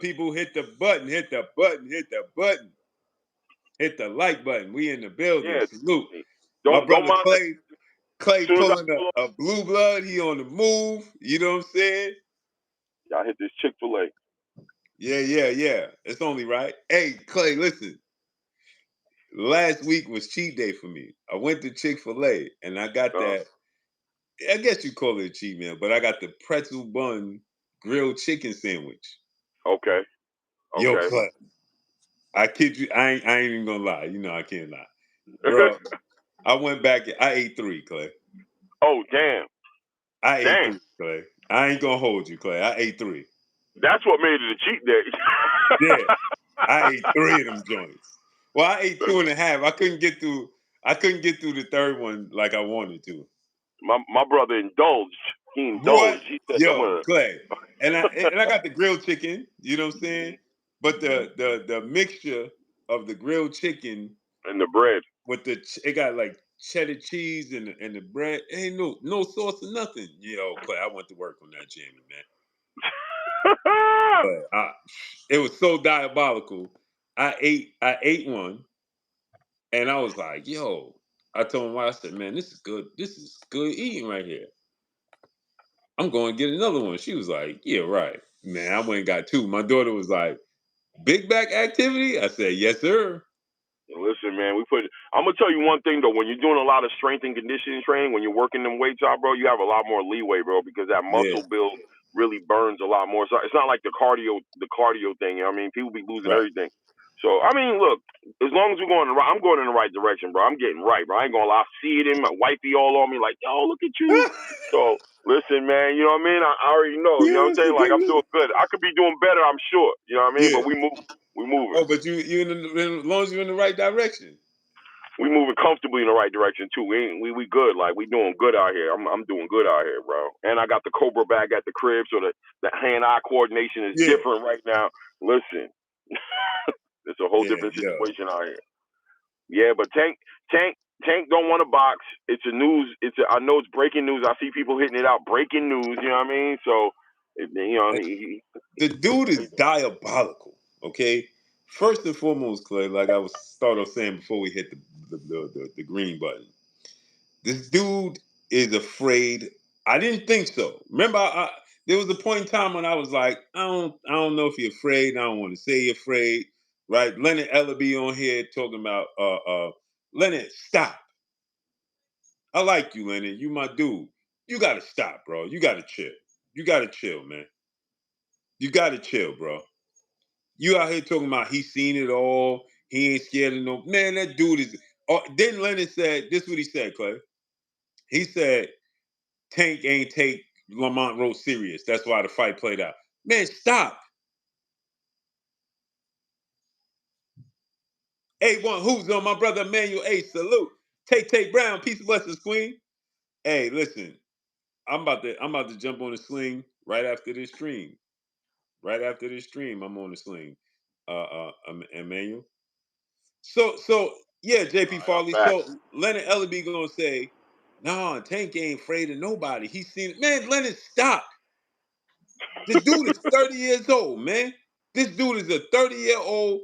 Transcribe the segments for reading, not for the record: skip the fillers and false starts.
People hit the button, hit the button, hit the button. Hit the like button. We in the building. Yeah. Salute. My Don't brother mind that. Clay As soon as I pulling pull a blue blood. He on the move. You know what I'm saying? I hit this Chick-fil-A. Yeah. It's only right. Hey, Clay, listen. Last week was cheat day for me. I went to Chick-fil-A and I got that. I guess you call it a cheat meal, but I got the pretzel bun grilled chicken sandwich. Okay. Yo, Clay. I kid you. I ain't even gonna lie. You know I can't lie, bro. I went back. I ate 3, Clay. Oh, damn. I ate 3, Clay. I ain't gonna hold you, Clay. I ate 3. That's what made it a cheat day. Yeah, I ate 3 of them joints. Well, I ate 2.5. I couldn't get through the third one like I wanted to. My brother indulged. He indulged. What? He said, "I'm Yo, gonna." Clay. And I got the grilled chicken. You know what I'm saying? But the mixture of the grilled chicken And the bread. with it got like cheddar cheese and the bread. Ain't no sauce or nothing. Yo, Clay, I went to work on that jamming, man. But it was so diabolical. I ate one, and I was like, "Yo!" I told my wife, I said, "Man, this is good. This is good eating right here. I'm going to get another one." She was like, "Yeah, right, man." I went and got 2. My daughter was like, "Big back activity?" I said, "Yes, sir." Listen, man, I'm gonna tell you one thing though. When you're doing a lot of strength and conditioning training, when you're working them weights out, bro, you have a lot more leeway, bro, because that Yeah. muscle build really burns a lot more. So it's not like the cardio thing. You know what I mean? People be losing everything. So I mean, look, as long as we're going I'm going in the right direction, bro. I'm getting right, bro. I ain't gonna lie. I see it in my wifey all on me, like, yo, look at you. So listen, man, you know what I mean? I already know. You know what I'm saying? Like I'm doing good. I could be doing better, I'm sure. You know what I mean? Yeah. But we moving. Oh, but as long as you're in the right direction. We moving comfortably in the right direction too. We good. Like we doing good out here. I'm doing good out here, bro. And I got the Cobra bag at the crib, so the hand-eye coordination is different right now. Listen, it's a whole different situation out here. Yeah, but Tank don't want to box. It's a news. I know it's breaking news. I see people hitting it out. Breaking news. You know what I mean? So, you know, the dude is diabolical. Okay, first and foremost, Clay, like I was started off saying before we hit the green button, this dude is afraid. I didn't think so. Remember, there was a point in time when I was like, I don't know if he's afraid. I don't want to say he's afraid. Right? Leonard Ellaby on here talking about Leonard, stop. I like you, Leonard. You my dude. You gotta stop, bro. You gotta chill. You gotta chill, man. You gotta chill, bro. You out here talking about he seen it all. He ain't scared of no man. That dude is. Oh, then Leonard said, "This is what he said, Clay. He said Tank ain't take Lamont Rose serious. That's why the fight played out. Man, stop. A1 Hoops on my brother Emmanuel A. Salute. Tay Brown, peace and blessings, Queen. Hey, listen, I'm about to jump on the sling right after this stream. Right after this stream, I'm on the sling. Emmanuel. So yeah, JP Farley. So Leonard Ellaby gonna say, nah, Tank ain't afraid of nobody. He's seen it. Man, Leonard, stop. This dude is 30 years old, man. This dude is a 30-year-old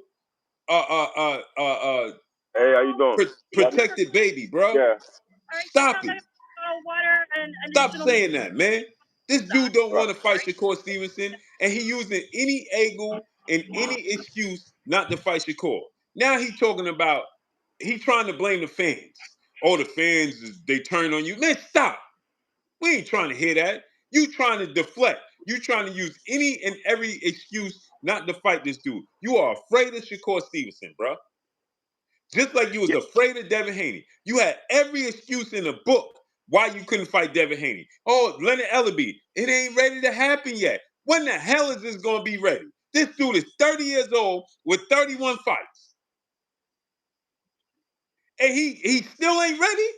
hey, how you doing? protected baby, bro. Yeah. Stop it. Stop saying that, man. This dude don't want to fight Shakur Stevenson, and he using any angle and any excuse not to fight Shakur. Now he talking about he trying to blame the fans. Oh, the fans, they turn on you. Man, stop. We ain't trying to hear that. You trying to deflect. You trying to use any and every excuse not to fight this dude. You are afraid of Shakur Stevenson, bro. Just like you was afraid of Devin Haney. You had every excuse in the book why you couldn't fight Devin Haney. Oh, Leonard Ellaby, it ain't ready to happen yet. When the hell is this going to be ready? This dude is 30 years old with 31 fights. And he still ain't ready?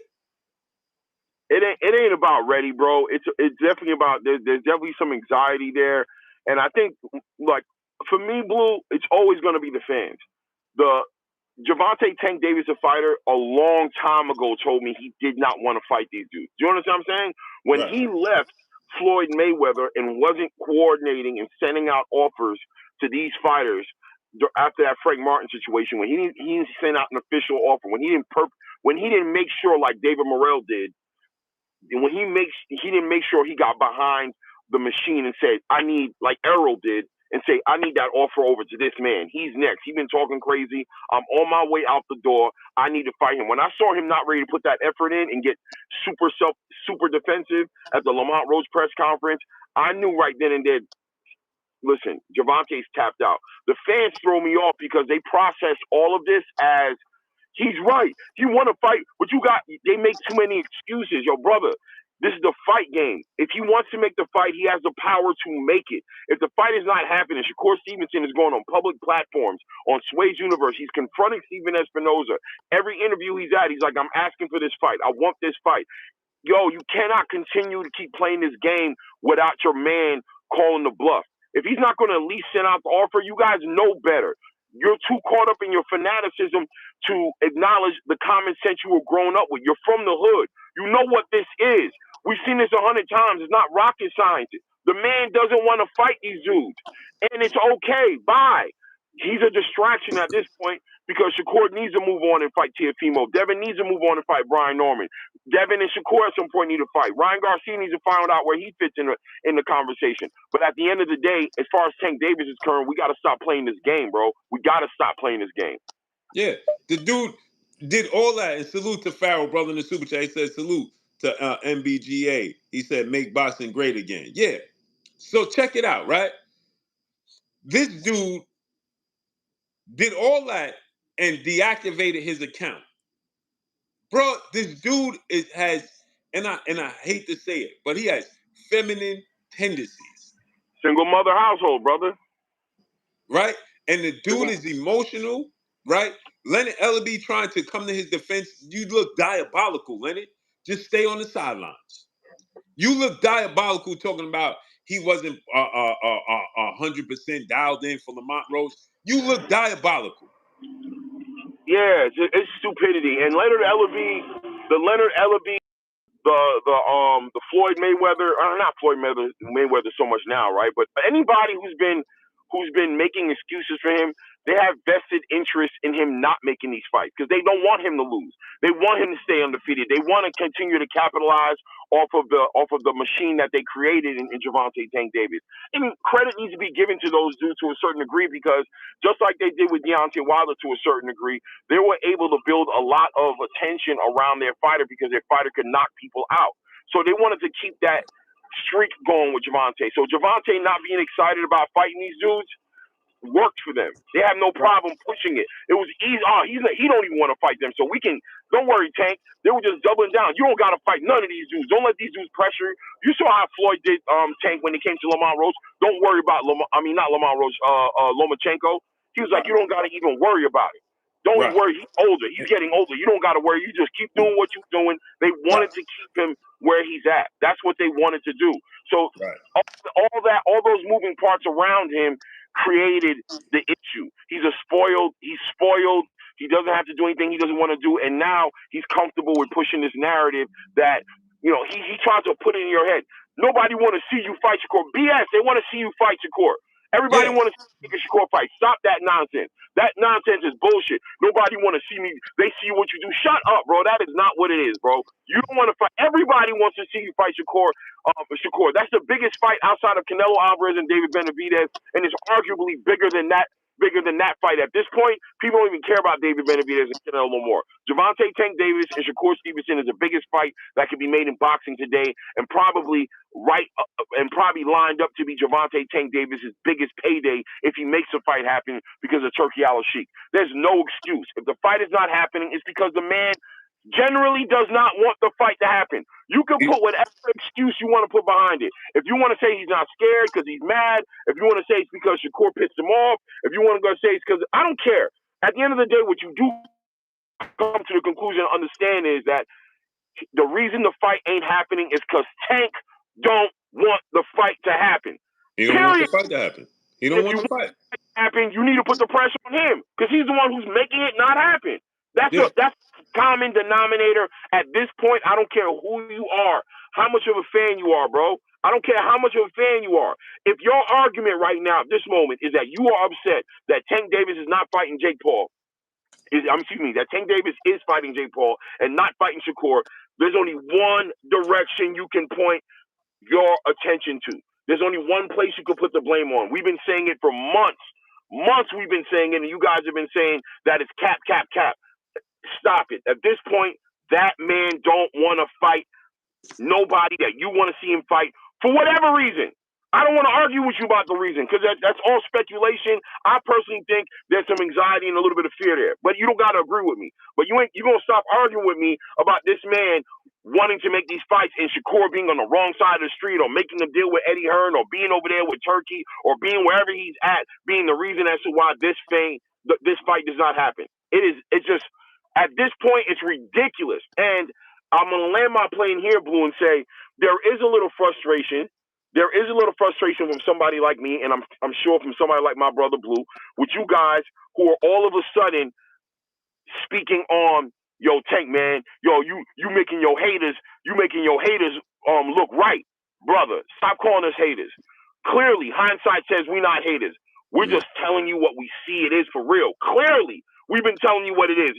It ain't about ready, bro. It's definitely about there's definitely some anxiety there, and I think like for me, Blue, it's always going to be the fans. The Gervonta Tank Davis, a fighter, a long time ago told me he did not want to fight these dudes. Do you understand what I'm saying? When he left Floyd Mayweather and wasn't coordinating and sending out offers to these fighters after that Frank Martin situation when he didn't send out an official offer, when he didn't make sure like David Morrell did, when he didn't make sure he got behind the machine and said, I need, like Errol did, and say, I need that offer over to this man. He's next. He's been talking crazy. I'm on my way out the door. I need to fight him. When I saw him not ready to put that effort in and get super defensive at the Lamont Rose press conference, I knew right then and there, listen, Gervonta's tapped out. The fans throw me off because they process all of this as, he's right. You want to fight, but they make too many excuses. Yo, brother, this is the fight game. If he wants to make the fight, he has the power to make it. If the fight is not happening, Shakur Stevenson is going on public platforms, on Sway's Universe. He's confronting Steven Espinoza. Every interview he's at, he's like, I'm asking for this fight. I want this fight. Yo, you cannot continue to keep playing this game without your man calling the bluff. If he's not going to at least send out the offer, you guys know better. You're too caught up in your fanaticism to acknowledge the common sense you were growing up with. You're from the hood. You know what this is. We've seen this 100 times. It's not rocket science. The man doesn't want to fight these dudes. And it's okay. Bye. He's a distraction at this point because Shakur needs to move on and fight Teofimo. Devin needs to move on and fight Brian Norman. Devin and Shakur at some point need to fight. Ryan Garcia needs to find out where he fits in the conversation. But at the end of the day, as far as Tank Davis is concerned, we got to stop playing this game, bro. We got to stop playing this game. Yeah, the dude did all that. And salute to Farrell, brother, in the super chat. He said salute to MBGA. He said make boxing great again. Yeah. So check it out, right? This dude did all that and deactivated his account. Bro, this dude has, and I hate to say it, but he has feminine tendencies. Single mother household, brother. Right? And the dude is emotional, right? Leonard Ellaby trying to come to his defense. You look diabolical, Leonard. Just stay on the sidelines. You look diabolical talking about he wasn't 100% dialed in for Lamont Rose. You look diabolical. Yeah, it's stupidity. And Leonard Ellaby, the Floyd Mayweather, not Floyd Mayweather so much now, right? But anybody who's been making excuses for him, they have vested interest in him not making these fights because they don't want him to lose. They want him to stay undefeated. They want to continue to capitalize off of the machine that they created in Gervonta Tank Davis. I mean, credit needs to be given to those dudes to a certain degree because just like they did with Deontay Wilder to a certain degree, they were able to build a lot of attention around their fighter because their fighter could knock people out. So they wanted to keep that streak going with Gervonta. So Gervonta not being excited about fighting these dudes worked for them. They have no problem pushing it. It was easy. He don't even want to fight them. So we can, don't worry, Tank. They were just doubling down. You don't got to fight none of these dudes. Don't let these dudes pressure you. You saw how Floyd did Tank when it came to Lamont Rose. Don't worry about not Lamont Rose, Lomachenko. He was like, you don't got to even worry about it. Don't worry. He's older. He's getting older. You don't got to worry. You just keep doing what you're doing. They wanted to keep him where he's at. That's what they wanted to do. So all those moving parts around him created the issue. He's spoiled. He doesn't have to do anything he doesn't want to do. And now he's comfortable with pushing this narrative that, he tries to put it in your head. Nobody want to see you fight Shakur. BS. They want to see you fight Shakur. Everybody want to see a Shakur fight. Stop that nonsense. That nonsense is bullshit. Nobody want to see me. They see what you do. Shut up, bro. That is not what it is, bro. You don't want to fight. Everybody wants to see you fight Shakur. Shakur. That's the biggest fight outside of Canelo Alvarez and David Benavidez, and it's arguably bigger than that fight. At this point, people don't even care about David Benavidez and Canelo no more. Gervonta Tank Davis and Shakur Stevenson is the biggest fight that could be made in boxing today, and probably lined up to be Gervonta Tank Davis' biggest payday if he makes a fight happen because of Turkey Al Sheikh. There's no excuse. If the fight is not happening, it's because the man generally does not want the fight to happen. You can put whatever excuse you want to put behind it. If you want to say he's not scared because he's mad, if you want to say it's because Shakur pissed him off, if you want to go say it's because, I don't care. At the end of the day, what you do come to the conclusion and understand is that the reason the fight ain't happening is because Tank don't want the fight to happen. He don't want the fight to happen. He don't want the fight to happen. You need to put the pressure on him because he's the one who's making it not happen. That's a common denominator at this point. I don't care who you are, how much of a fan you are, bro. I don't care how much of a fan you are. If your argument right now at this moment is that you are upset that Tank Davis is not fighting Jake Paul, that Tank Davis is fighting Jake Paul and not fighting Shakur, there's only one direction you can point your attention to. There's only one place you can put the blame on. We've been saying it for months. Months we've been saying it, and you guys have been saying that it's cap, cap, cap. Stop it. At this point, that man don't want to fight nobody that you want to see him fight for whatever reason. I don't want to argue with you about the reason because that's all speculation. I personally think there's some anxiety and a little bit of fear there, but you don't got to agree with me. But you gonna stop arguing with me about this man wanting to make these fights and Shakur being on the wrong side of the street or making them deal with Eddie Hearn or being over there with Turkey or being wherever he's at, being the reason as to why this fight does not happen. It's just at this point it's ridiculous. And I'm gonna land my plane here, Blue, and say there is a little frustration. There is a little frustration from somebody like me, and I'm sure from somebody like my brother Blue, with you guys who are all of a sudden speaking on, yo, Tank, man, yo, you making your haters look right, brother. Stop calling us haters. Clearly, hindsight says we're not haters. We're just telling you what we see it is for real. Clearly, we've been telling you what it is.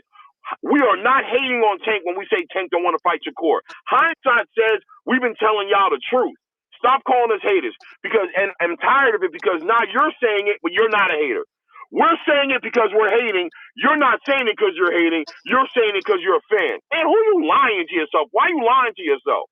We are not hating on Tank when we say Tank don't want to fight Shakur. Hindsight says we've been telling y'all the truth. Stop calling us haters and I'm tired of it because now you're saying it, but you're not a hater. We're saying it because we're hating. You're not saying it because you're hating. You're saying it because you're a fan. Man, who are you lying to yourself? Why are you lying to yourself?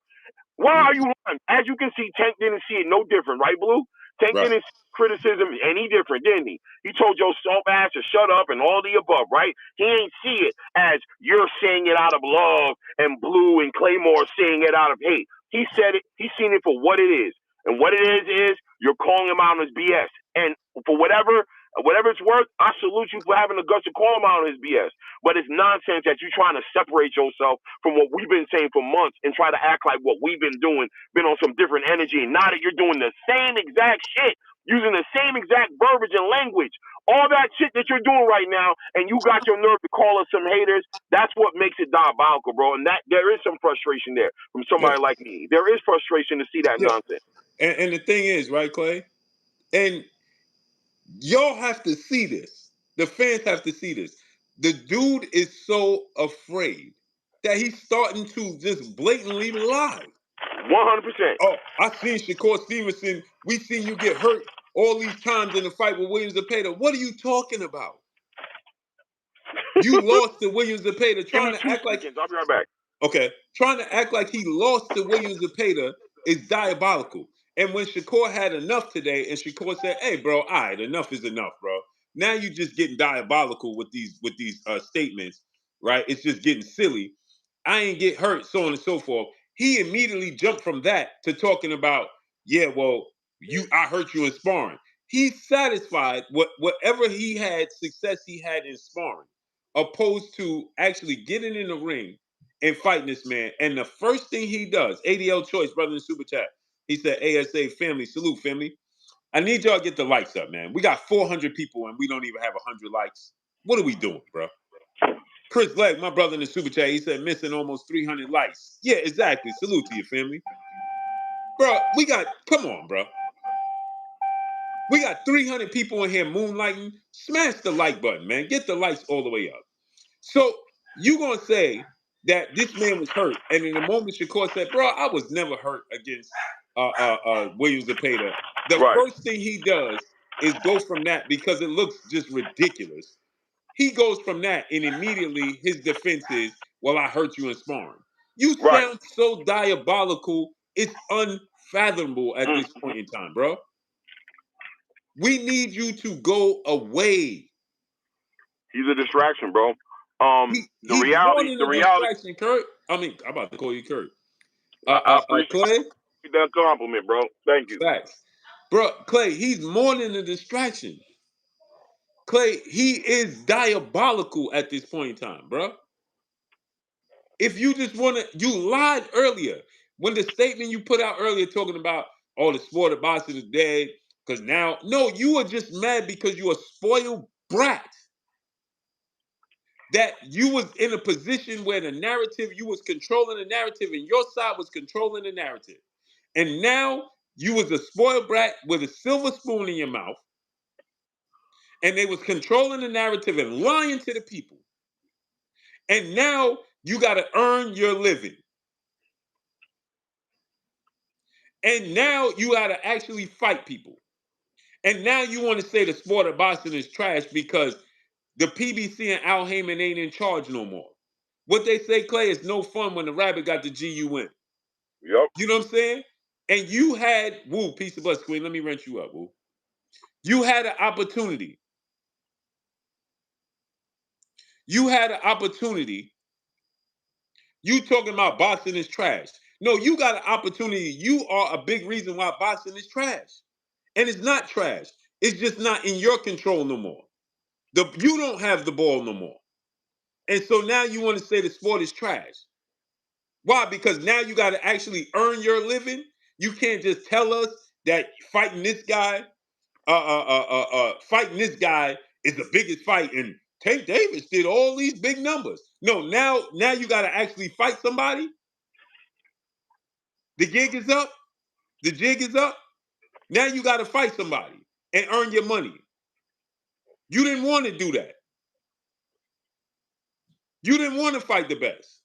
Why are you lying? As you can see, Tank didn't see it no different, right, Blue? Tank didn't see criticism any different, didn't he? He told your soft ass to shut up and all the above, right? He ain't see it as you're saying it out of love and Blue and Claymore saying it out of hate. He said it. He's seen it for what it is. And what it is you're calling him out on his BS. And for whatever it's worth, I salute you for having the guts to call him out on his BS. But it's nonsense that you're trying to separate yourself from what we've been saying for months and try to act like what we've been doing, been on some different energy. And now that you're doing the same exact shit, using the same exact verbiage and language, all that shit that you're doing right now, and you got your nerve to call us some haters, that's what makes it diabolical, bro. And that there is some frustration there from somebody like me. There is frustration to see that nonsense. And the thing is, right, Clay? And y'all have to see this. The fans have to see this. The dude is so afraid that he's starting to just blatantly lie. 100%. Oh, I seen Shakur Stevenson. We seen you get hurt all these times in the fight with Williams Zepeda. What are you talking about? You lost to Williams Zepeda. Trying to act like I'll be right back. Okay, trying to act like he lost to Williams Zepeda is diabolical. And when Shakur had enough today, and Shakur said, "Hey, bro, all right, enough is enough, bro." Now you just getting diabolical with these statements, right? It's just getting silly. I ain't get hurt, so on and so forth. He immediately jumped from that to talking about, yeah, well, I hurt you in sparring. He's satisfied whatever he had success he had in sparring, opposed to actually getting in the ring and fighting this man. And the first thing he does, ADL Choice, brother in Super Chat, he said, ASA family, salute family. I need y'all to get the likes up, man. We got 400 people and we don't even have 100 likes. What are we doing, bro? Chris Legg, my brother in the Super Chat, he said, missing almost 300 likes. Yeah, exactly. Salute to your family. Bro, come on, bro. We got 300 people in here moonlighting. Smash the like button, man. Get the likes all the way up. So you gonna say that this man was hurt, and in the moment Shakur said, "Bro, I was never hurt against Williams Zepeda." The first thing he does is go from that because it looks just ridiculous. He goes from that, and immediately his defense is, "Well, I hurt you in sparring." You sound so diabolical; it's unfathomable at this point in time, bro. We need you to go away. He's a distraction, bro. He's more than a distraction, Kurt. I mean, I'm about to call you Kurt. I appreciate Clay? that compliment, bro. Thank you. Facts. Bro, Clay, he's more than a distraction. Clay, he is diabolical at this point in time, bro. If you just want to, you lied earlier. When the statement you put out earlier talking about, oh, the sport of boxing is dead, because now, no, you were just mad because you're a spoiled brat. That you was in a position where the narrative, you was controlling the narrative and your side was controlling the narrative. And now You was a spoiled brat with a silver spoon in your mouth, and they was controlling the narrative and lying to the people. And now you got to earn your living. And now you got to actually fight people. And now you want to say the sport of boxing is trash because the PBC and Al Heyman ain't in charge no more. What they say, Clay, is no fun when the rabbit got the GUN. Yep. You know what I'm saying? And you had, woo, piece of bus queen, let me rent you up, woo. You had an opportunity. You had an opportunity. You talking about boxing is trash. No, you got an opportunity. You are a big reason why boxing is trash. And it's not trash. It's just not in your control no more. You don't have the ball no more. And so now you want to say the sport is trash. Why? Because now you got to actually earn your living. You can't just tell us that fighting this guy is the biggest fight, and Tank Davis did all these big numbers. No, now you got to actually fight somebody. The gig is up. The jig is up. Now you got to fight somebody and earn your money. You didn't want to do that. You didn't want to fight the best.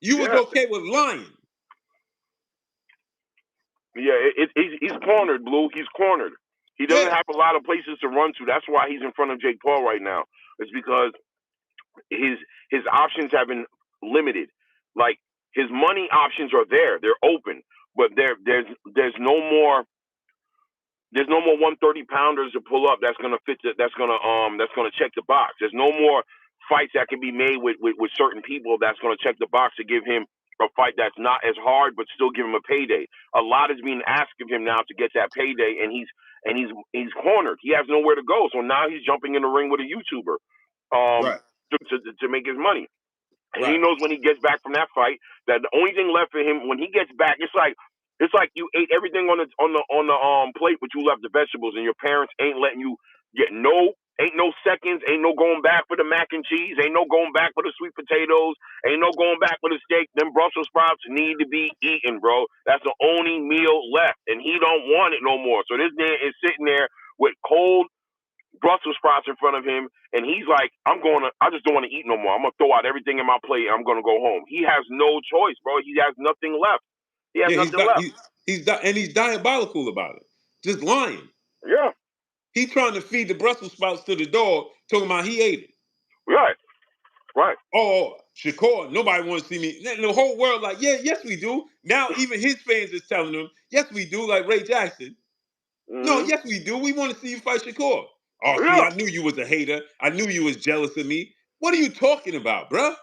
You was okay with lying. Yeah, he's cornered, Blue. He's cornered. He doesn't have a lot of places to run to. That's why he's in front of Jake Paul right now. It's because his options have been limited. Like his money options are there; they're open, but there's no more 130 pounders to pull up that's gonna fit. That's gonna check the box. There's no more fights that can be made with certain people that's gonna check the box to give him a fight that's not as hard but still give him a payday. A lot is being asked of him now to get that payday, and he's cornered. He has nowhere to go, so now he's jumping in the ring with a YouTuber, Right. to make his money. And Right. he knows when he gets back from that fight that the only thing left for him when he gets back, it's like you ate everything on the plate, but you left the vegetables, and your parents ain't letting you get ain't no seconds, ain't no going back for the mac and cheese, ain't no going back for the sweet potatoes, ain't no going back for the steak. Them Brussels sprouts need to be eaten, bro. That's the only meal left, and he don't want it no more. So this man is sitting there with cold Brussels sprouts in front of him, and he's like, I just don't want to eat no more. I'm going to throw out everything in my plate, and I'm going to go home. He has no choice, bro. He has nothing left. He has nothing left. He's diabolical about it. Just lying. Yeah. He's trying to feed the Brussels sprouts to the dog, talking about he ate it. Right. Right. Oh, Shakur, nobody wants to see me. And the whole world like, yeah, yes, we do. Now even his fans is telling him, yes, we do, like Ray Jackson. Mm-hmm. No, yes, we do. We want to see you fight Shakur. Oh, yeah. see, I knew you was a hater. I knew you was jealous of me. What are you talking about, bruh?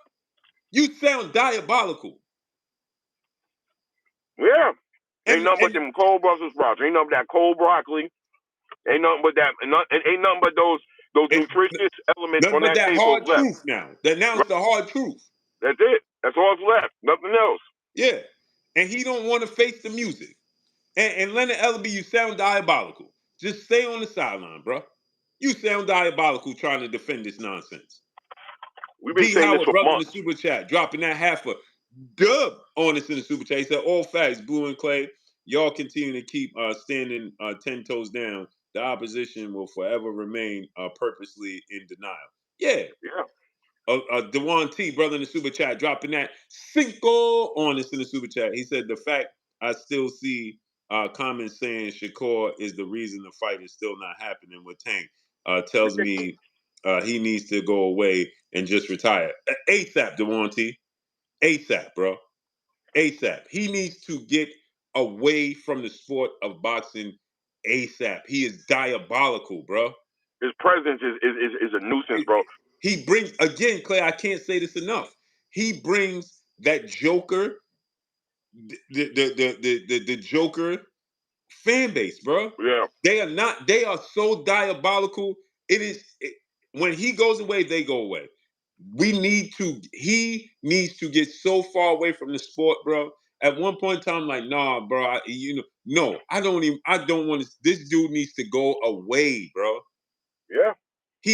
You sound diabolical. Yeah. Ain't nothing but them cold Brussels sprouts. Ain't nothing but that cold broccoli. Ain't nothing but that. Ain't nothing but those nutritious elements on that table hard left. Truth now. Now it's the hard truth. That's it. That's all that's left. Nothing else. Yeah. And he don't want to face the music. And Leonard Ellaby, you sound diabolical. Just stay on the sideline, bro. You sound diabolical trying to defend this nonsense. We've been D. saying Howard, this for brother months. in the super chat, dropping that half a dub on us in the super chat. He said, all facts, Blue and Clay. Y'all continue to keep standing 10 toes down. The opposition will forever remain purposely in denial. Yeah. Dewan T, brother in the super chat, dropping that cinco on us in the super chat. He said, the fact I still see comments saying Shakur is the reason the fight is still not happening with Tank tells me he needs to go away and just retire. ASAP, Dewan T. ASAP, bro. ASAP. He needs to get away from the sport of boxing ASAP. He is diabolical, bro. His presence is a nuisance, bro. He brings, again, Clay, I can't say this enough. He brings that Joker, the Joker fan base, bro. Yeah. They are so diabolical. When he goes away, they go away. He needs to get so far away from the sport, bro. At one point in time, I'm like, nah, bro, I don't want to, this dude needs to go away, bro. Yeah.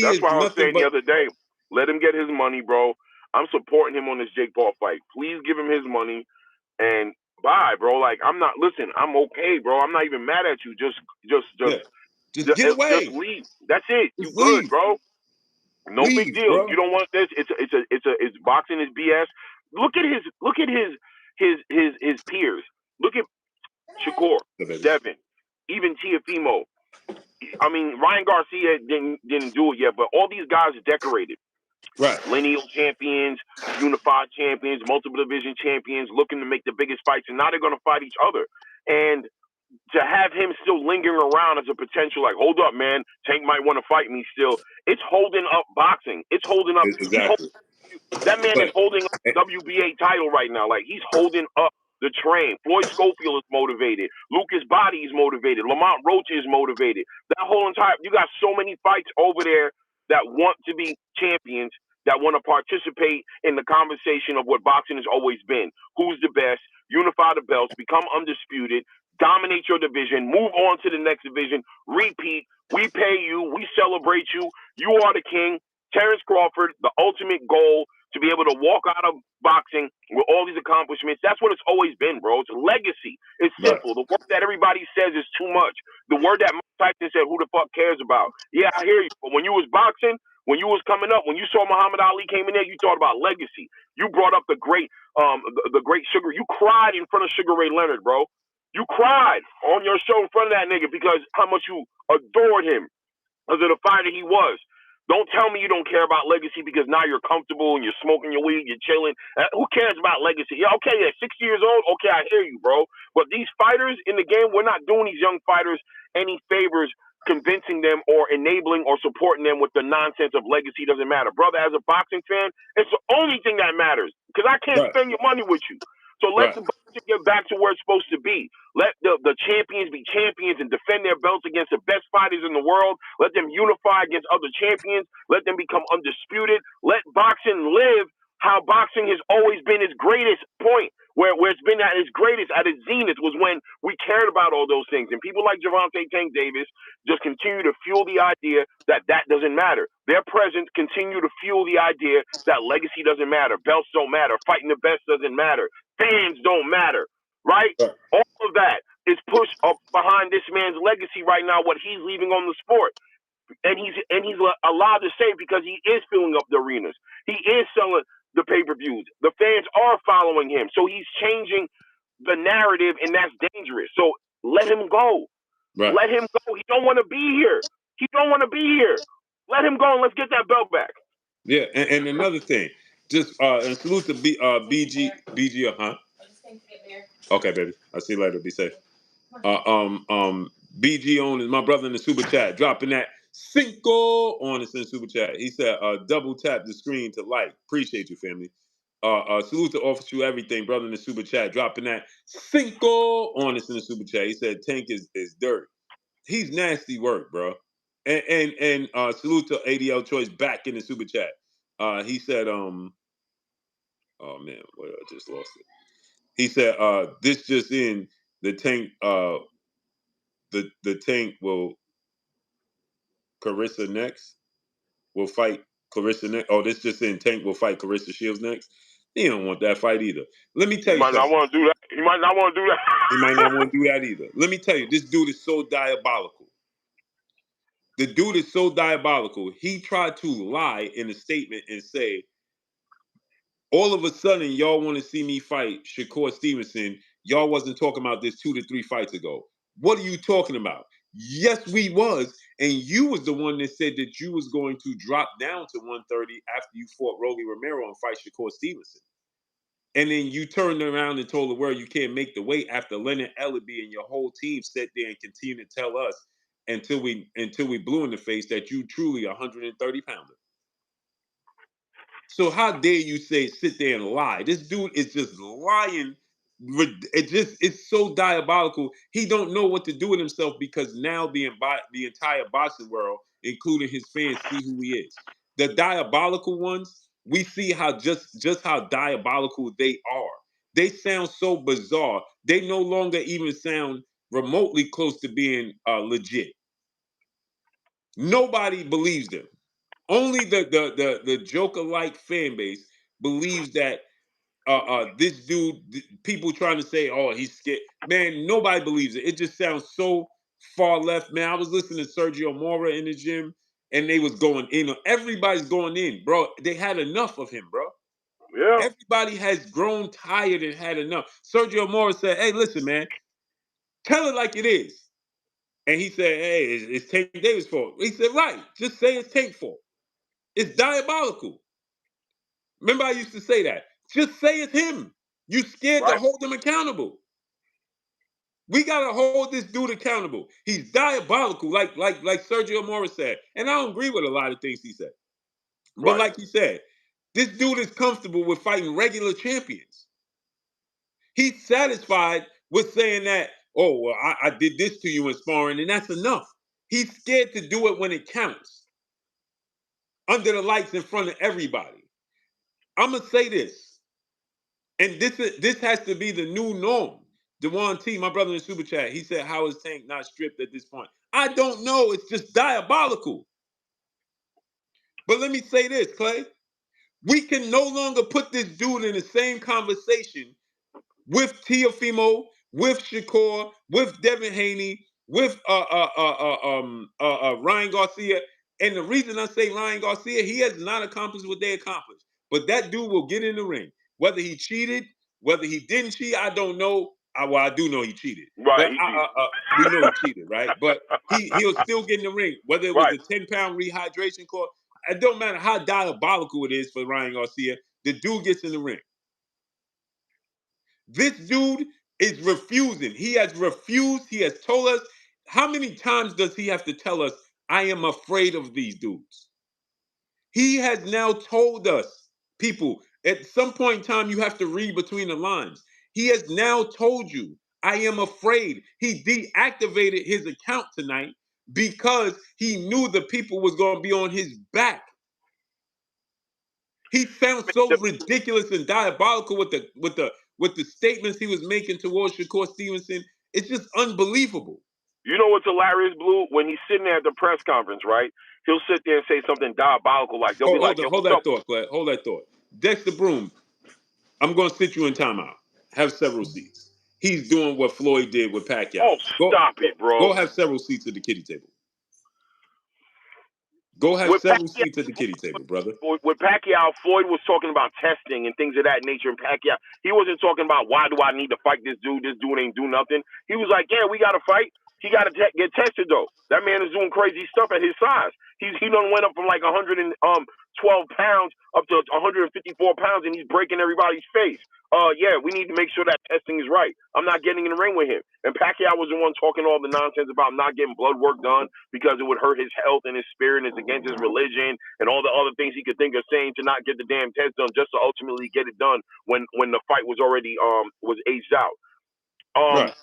That's why I was saying the other day, let him get his money, bro. I'm supporting him on this Jake Paul fight. Please give him his money and bye, bro. Like I'm not. Listen, I'm okay, bro. I'm not even mad at you. Just Yeah. Just get just away. leave. That's it. You Just good, leave. bro. No big Leave, deal. bro. You don't want this. It's boxing is BS. Look at his peers. Look at Shakur, Devin, even Tiafimo. I mean, Ryan Garcia didn't do it yet, but all these guys are decorated. Right. Lineal champions, unified champions, multiple division champions, looking to make the biggest fights, and now they're going to fight each other. And to have him still lingering around as a potential, like, hold up, man, Tank might want to fight me still. It's holding up boxing. It's holding up. Exactly. That man is But holding up the WBA title right now. Like, he's holding up the train. Floyd Schofield is motivated. Lucas Body is motivated. Lamont Roach is motivated. That whole entire, you got so many fights over there that want to be champions, that want to participate in the conversation of what boxing has always been. Who's the best? Unify the belts, become undisputed, dominate your division, move on to the next division, repeat. We pay you. We celebrate you. You are the king. Terrence Crawford, the ultimate goal to be able to walk out of boxing with all these accomplishments. That's what it's always been, bro. It's a legacy. It's simple. The word that everybody says is too much. The word that Mike Tyson said, who the fuck cares about? Yeah, I hear you. But when you was boxing, when you was coming up, when you saw Muhammad Ali came in there, you thought about legacy. You brought up the great Sugar. You cried in front of Sugar Ray Leonard, bro. You cried on your show in front of that nigga because how much you adored him because of the fighter he was. Don't tell me you don't care about legacy because now you're comfortable and you're smoking your weed, you're chilling. Who cares about legacy? Yeah, okay, yeah, 60 years old. Okay, I hear you, bro. But these fighters in the game, we're not doing these young fighters any favors convincing them or enabling or supporting them with the nonsense of legacy doesn't matter. Brother, as a boxing fan, it's the only thing that matters because I can't spend your money with you. So let the boxing get back to where it's supposed to be. Let the champions be champions and defend their belts against the best fighters in the world. Let them unify against other champions. Let them become undisputed. Let boxing live how boxing has always been its greatest point, where it's been at its greatest, at its zenith, was when we cared about all those things. And people like Gervonta Tank Davis just continue to fuel the idea that doesn't matter. Their presence continue to fuel the idea that legacy doesn't matter. Belts don't matter. Fighting the best doesn't matter. Fans don't matter, right? All of that is pushed up behind this man's legacy right now, what he's leaving on the sport. And he's allowed to say because he is filling up the arenas. He is selling the pay-per-views. The fans are following him. So he's changing the narrative, and that's dangerous. So let him go. Right. Let him go. He don't want to be here. He don't want to be here. Let him go and let's get that belt back. Yeah, and another thing, just and salute to BG, huh? Okay, baby. I'll see you later. Be safe. BG on is my brother in the super chat, dropping that cinco on us in the super chat. He said, double tap the screen to like. Appreciate you, family. Salute to Officer You Everything, brother in the super chat, dropping that cinco on us in the super chat. He said Tank is dirt. He's nasty work, bro. And salute to ADL Choice back in the super chat. He said, oh man, what, I just lost it. He said, this just in, the Tank, the Tank will Carissa next. Will fight Clarissa next. Oh, this just in, Tank will fight Clarissa Shields next. He don't want that fight either. Let me tell you something. He might not want to do that. He might not want to do that. He might not want to do that either. Let me tell you, this dude is so diabolical. The dude is so diabolical. He tried to lie in a statement and say, all of a sudden, y'all want to see me fight Shakur Stevenson. Y'all wasn't talking about this 2 to 3 fights ago. What are you talking about? Yes, we was. And you was the one that said that you was going to drop down to 130 after you fought Rolly Romero and fight Shakur Stevenson. And then you turned around and told the world you can't make the weight after Leonard Ellaby and your whole team sat there and continued to tell us until we blew in the face that you truly 130 pounder. So how dare you sit there and lie? This dude is just lying. It's so diabolical. He don't know what to do with himself because now the entire boxing world, including his fans, see who he is. The diabolical ones, we see how just how diabolical they are. They sound so bizarre. They no longer even sound remotely close to being legit. Nobody believes them. Only the Joker-like fan base believes that this dude, people trying to say, oh, he's scared. Man, nobody believes it. It just sounds so far left, man. I was listening to Sergio Mora in the gym, and they was going in. Everybody's going in, bro. They had enough of him, bro. Yeah. Everybody has grown tired and had enough. Sergio Mora said, hey, listen, man, tell it like it is. And he said, hey, it's Tank Davis' fault. He said, right, just say it's Tank's fault. It's diabolical. Remember I used to say that. Just say it's him. You scared to Right. hold him accountable. We gotta hold this dude accountable. He's diabolical, like Sergio Morris said. And I don't agree with a lot of things he said. But Right. like he said, this dude is comfortable with fighting regular champions. He's satisfied with saying that, oh, well, I did this to you in sparring, and that's enough. He's scared to do it when it counts. Under the lights in front of everybody. I'm gonna say this, and this has to be the new norm. Dewan T, my brother in Super Chat, he said, how is Tank not stripped at this point? I don't know. It's just diabolical. But let me say this, Clay. We can no longer put this dude in the same conversation with Teofimo, with Shakur, with Devin Haney, with Ryan Garcia. And the reason I say Ryan Garcia, he has not accomplished what they accomplished. But that dude will get in the ring. Whether he cheated, whether he didn't cheat, I don't know. Well, I do know he cheated. Right. But He cheated. we know he cheated, right? But he'll still get in the ring. Whether it was Right. the 10-pound rehydration course, it don't matter how diabolical it is for Ryan Garcia, the dude gets in the ring. This dude is refusing. He has refused. He has told us. How many times does he have to tell us, I am afraid of these dudes? He has now told us, people, at some point in time, you have to read between the lines. He has now told you, I am afraid. He deactivated his account tonight because he knew the people was going to be on his back. He sounds so ridiculous and diabolical with the statements he was making towards Shakur Stevenson. It's just unbelievable. You know what's hilarious, Blue? When he's sitting there at the press conference, right? He'll sit there and say something diabolical, like they'll be like, "Yo, Hold what's that up?" thought, Claire. Hold that thought. Dexter Broom, I'm going to sit you in timeout. Have several seats. He's doing what Floyd did with Pacquiao. Oh, stop it, Go bro. have several seats at the kiddie table. Go have With several Pacquiao, seats at the kiddie table, brother. with Pacquiao, Floyd was talking about testing and things of that nature. And Pacquiao, he wasn't talking about why do I need to fight this dude? This dude ain't do nothing. He was like, yeah, we got to fight. He got to get tested though. That man is doing crazy stuff at his size. He done went up from like 112 pounds up to 154 pounds, and he's breaking everybody's face. Yeah, we need to make sure that testing is right. I'm not getting in the ring with him. And Pacquiao was the one talking all the nonsense about not getting blood work done because it would hurt his health and his spirit, and it's against his religion, and all the other things he could think of saying to not get the damn test done, just to ultimately get it done when the fight was already was aged out. Right.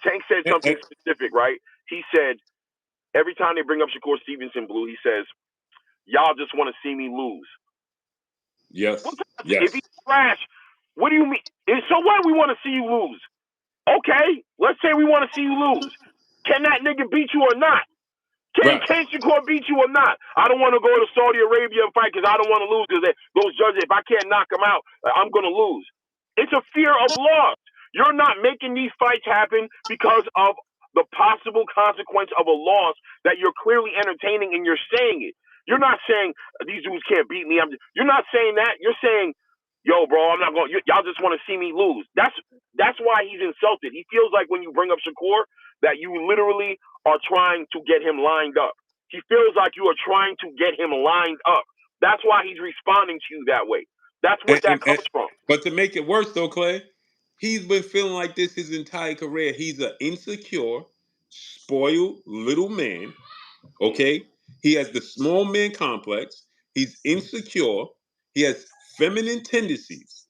Tank said something specific, right? He said every time they bring up Shakur Stevenson, Blue, he says, y'all just want to see me lose. Yes. If Yes. he's trash, what do you mean? So what? We want to see you lose. Okay, let's say we want to see you lose. Can that nigga beat you or not? Can Shakur beat you or not? I don't want to go to Saudi Arabia and fight because I don't want to lose because those judges, if I can't knock them out, I'm going to lose. It's a fear of loss. You're not making these fights happen because of the possible consequence of a loss that you're clearly entertaining, and you're saying it. You're not saying these dudes can't beat me. You're not saying that. You're saying, yo, bro, I'm not going. Y'all just want to see me lose. That's why he's insulted. He feels like when you bring up Shakur that you literally are trying to get him lined up. He feels like you are trying to get him lined up. That's why he's responding to you that way. That's what that comes from. But to make it worse, though, Clay, he's been feeling like this his entire career. He's an insecure, spoiled little man. Okay, he has the small man complex. He's insecure. He has feminine tendencies.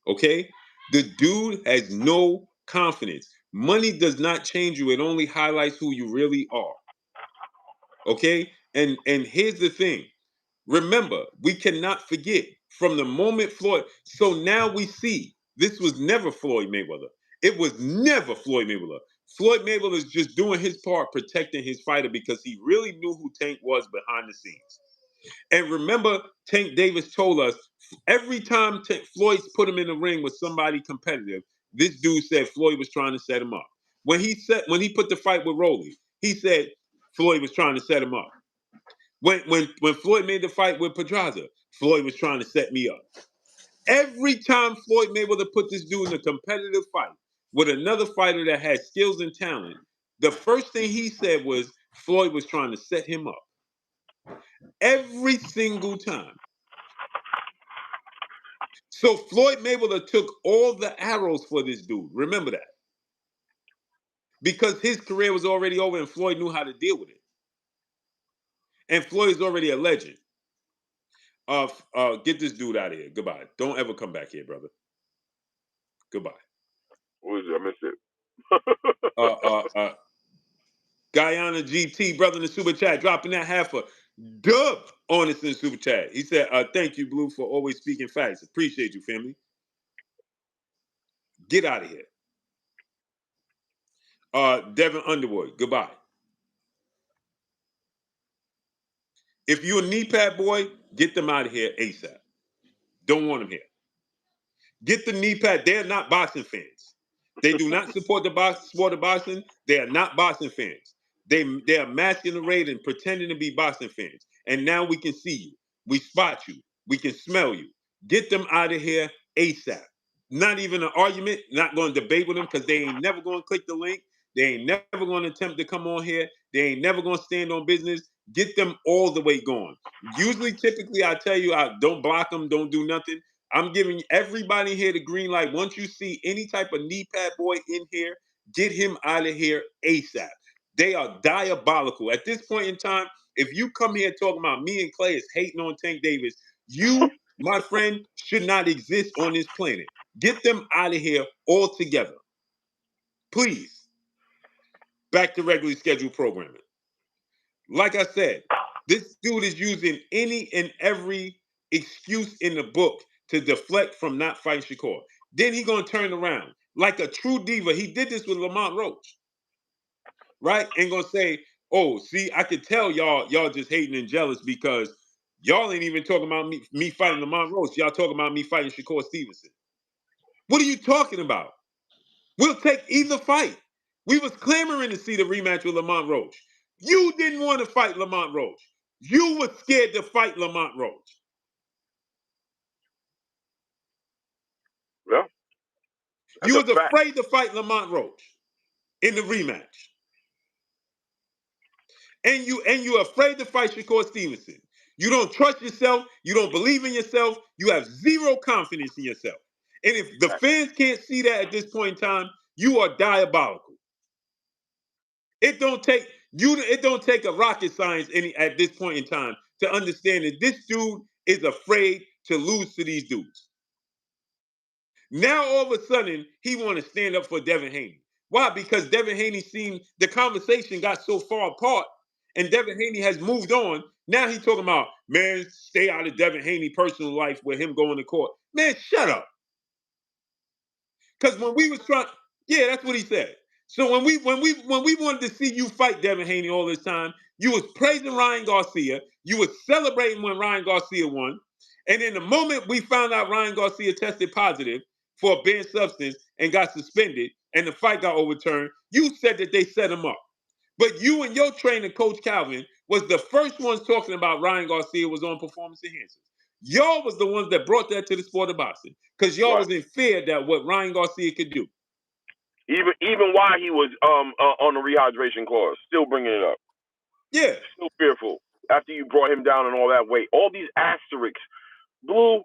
Okay, the dude has no confidence. Money does not change you. It only highlights who you really are. Okay, and here's the thing. Remember, we cannot forget from the moment Floyd. So now we see this was never Floyd Mayweather. It was never Floyd Mayweather. Floyd Mayweather is just doing his part, protecting his fighter because he really knew who Tank was behind the scenes. And remember, Tank Davis told us every time Floyd's put him in the ring with somebody competitive, this dude said Floyd was trying to set him up. When he put the fight with Rolly, he said Floyd was trying to set him up. When Floyd made the fight with Pedraza, Floyd was trying to set me up. Every time Floyd Mayweather put this dude in a competitive fight with another fighter that had skills and talent, the first thing he said was Floyd was trying to set him up. Every single time. So Floyd Mayweather took all the arrows for this dude. Remember that. Because his career was already over and Floyd knew how to deal with it. And Floyd is already a legend. Get this dude out of here. Goodbye. Don't ever come back here, brother. Goodbye. What is it? I missed it. Guyana GT, brother in the super chat, dropping that half a dub on us in the super chat. He said, thank you, Blue, for always speaking facts. Appreciate you, family. Get out of here. Devin Underwood, goodbye. If you're a knee pad boy, get them out of here ASAP. Don't want them here. Get the knee pad. They're not boxing fans. They do not support the sport of boxing. They are not boxing fans. They are masquerading and pretending to be boxing fans. And now we can see you. We spot you. We can smell you. Get them out of here ASAP. Not even an argument. Not going to debate with them because they ain't never going to click the link. They ain't never going to attempt to come on here. They ain't never going to stand on business. Get them all the way gone. Usually, typically, I tell you, I don't block them, don't do nothing. I'm giving everybody here the green light. Once you see any type of knee pad boy in here, get him out of here ASAP. They are diabolical. At this point in time, if you come here talking about me and Clay is hating on Tank Davis, you, my friend, should not exist on this planet. Get them out of here altogether. Please. Back to regularly scheduled programming. Like I said, this dude is using any and every excuse in the book to deflect from not fighting Shakur. Then he gonna turn around like a true diva. He did this with Lamont Roach, right? And gonna say, "Oh, see, I could tell y'all just hating and jealous because y'all ain't even talking about me fighting Lamont Roach. Y'all talking about me fighting Shakur Stevenson. What are you talking about? We'll take either fight. We was clamoring to see the rematch with Lamont Roach. You didn't want to fight Lamont Roach. You were scared to fight Lamont Roach. Yeah. You was afraid to fight Lamont Roach in the rematch. And you're afraid to fight Shakur Stevenson. You don't trust yourself. You don't believe in yourself. You have zero confidence in yourself. And if the fans can't see that at this point in time, you are diabolical. It don't take a rocket science at this point in time to understand that this dude is afraid to lose to these dudes. Now all of a sudden he want to stand up for Devin Haney. Why? Because Devin Haney the conversation got so far apart, and Devin Haney has moved on. Now he's talking about, man, stay out of Devin Haney personal life with him going to court. Man, shut up. Because when we was trying, yeah, that's what he said. So when we wanted to see you fight Devin Haney all this time, you was praising Ryan Garcia, you was celebrating when Ryan Garcia won, and in the moment we found out Ryan Garcia tested positive for a banned substance and got suspended, and the fight got overturned, you said that they set him up. But you and your trainer, Coach Calvin, was the first ones talking about Ryan Garcia was on performance enhancers. Y'all was the ones that brought that to the sport of boxing because y'all was in fear that what Ryan Garcia could do. Even while he was on the rehydration course, still bringing it up. Yeah. Still fearful after you brought him down and all that weight. All these asterisks, Blue,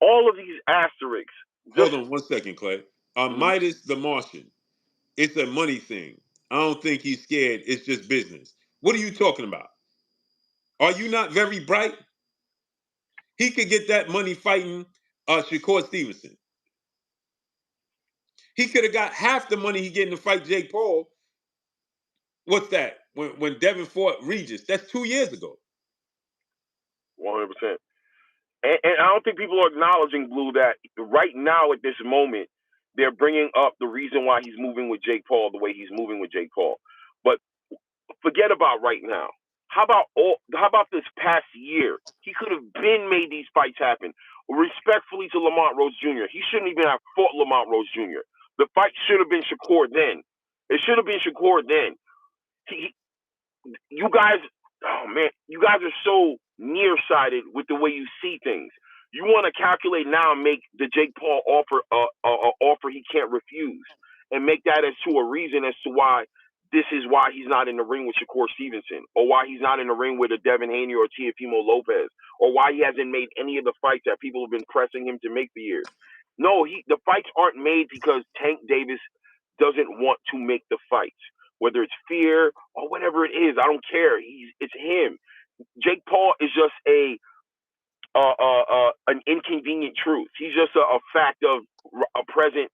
all of these asterisks. Hold on 1 second, Clay. Midas the Martian. It's a money thing. I don't think he's scared. It's just business. What are you talking about? Are you not very bright? He could get that money fighting Shakur Stevenson. He could have got half the money he getting to fight Jake Paul. What's that? When Devin fought Regis. That's 2 years ago. 100%. And I don't think people are acknowledging, Blue, that right now at this moment, they're bringing up the reason why he's moving with Jake Paul the way he's moving with Jake Paul. But forget about right now. How about this past year? He could have been made these fights happen. Respectfully to Lamont Rose Jr., he shouldn't even have fought Lamont Rose Jr. The fight should have been Shakur then. It should have been Shakur then. You guys, oh man, you guys are so nearsighted with the way you see things. You want to calculate now and make the Jake Paul offer a offer he can't refuse, and make that as to a reason as to why this is why he's not in the ring with Shakur Stevenson, or why he's not in the ring with a Devin Haney or Teofimo Lopez, or why he hasn't made any of the fights that people have been pressing him to make for years. No, the fights aren't made because Tank Davis doesn't want to make the fights. Whether it's fear or whatever it is, I don't care. It's him. Jake Paul is just an inconvenient truth. He's just a fact of a present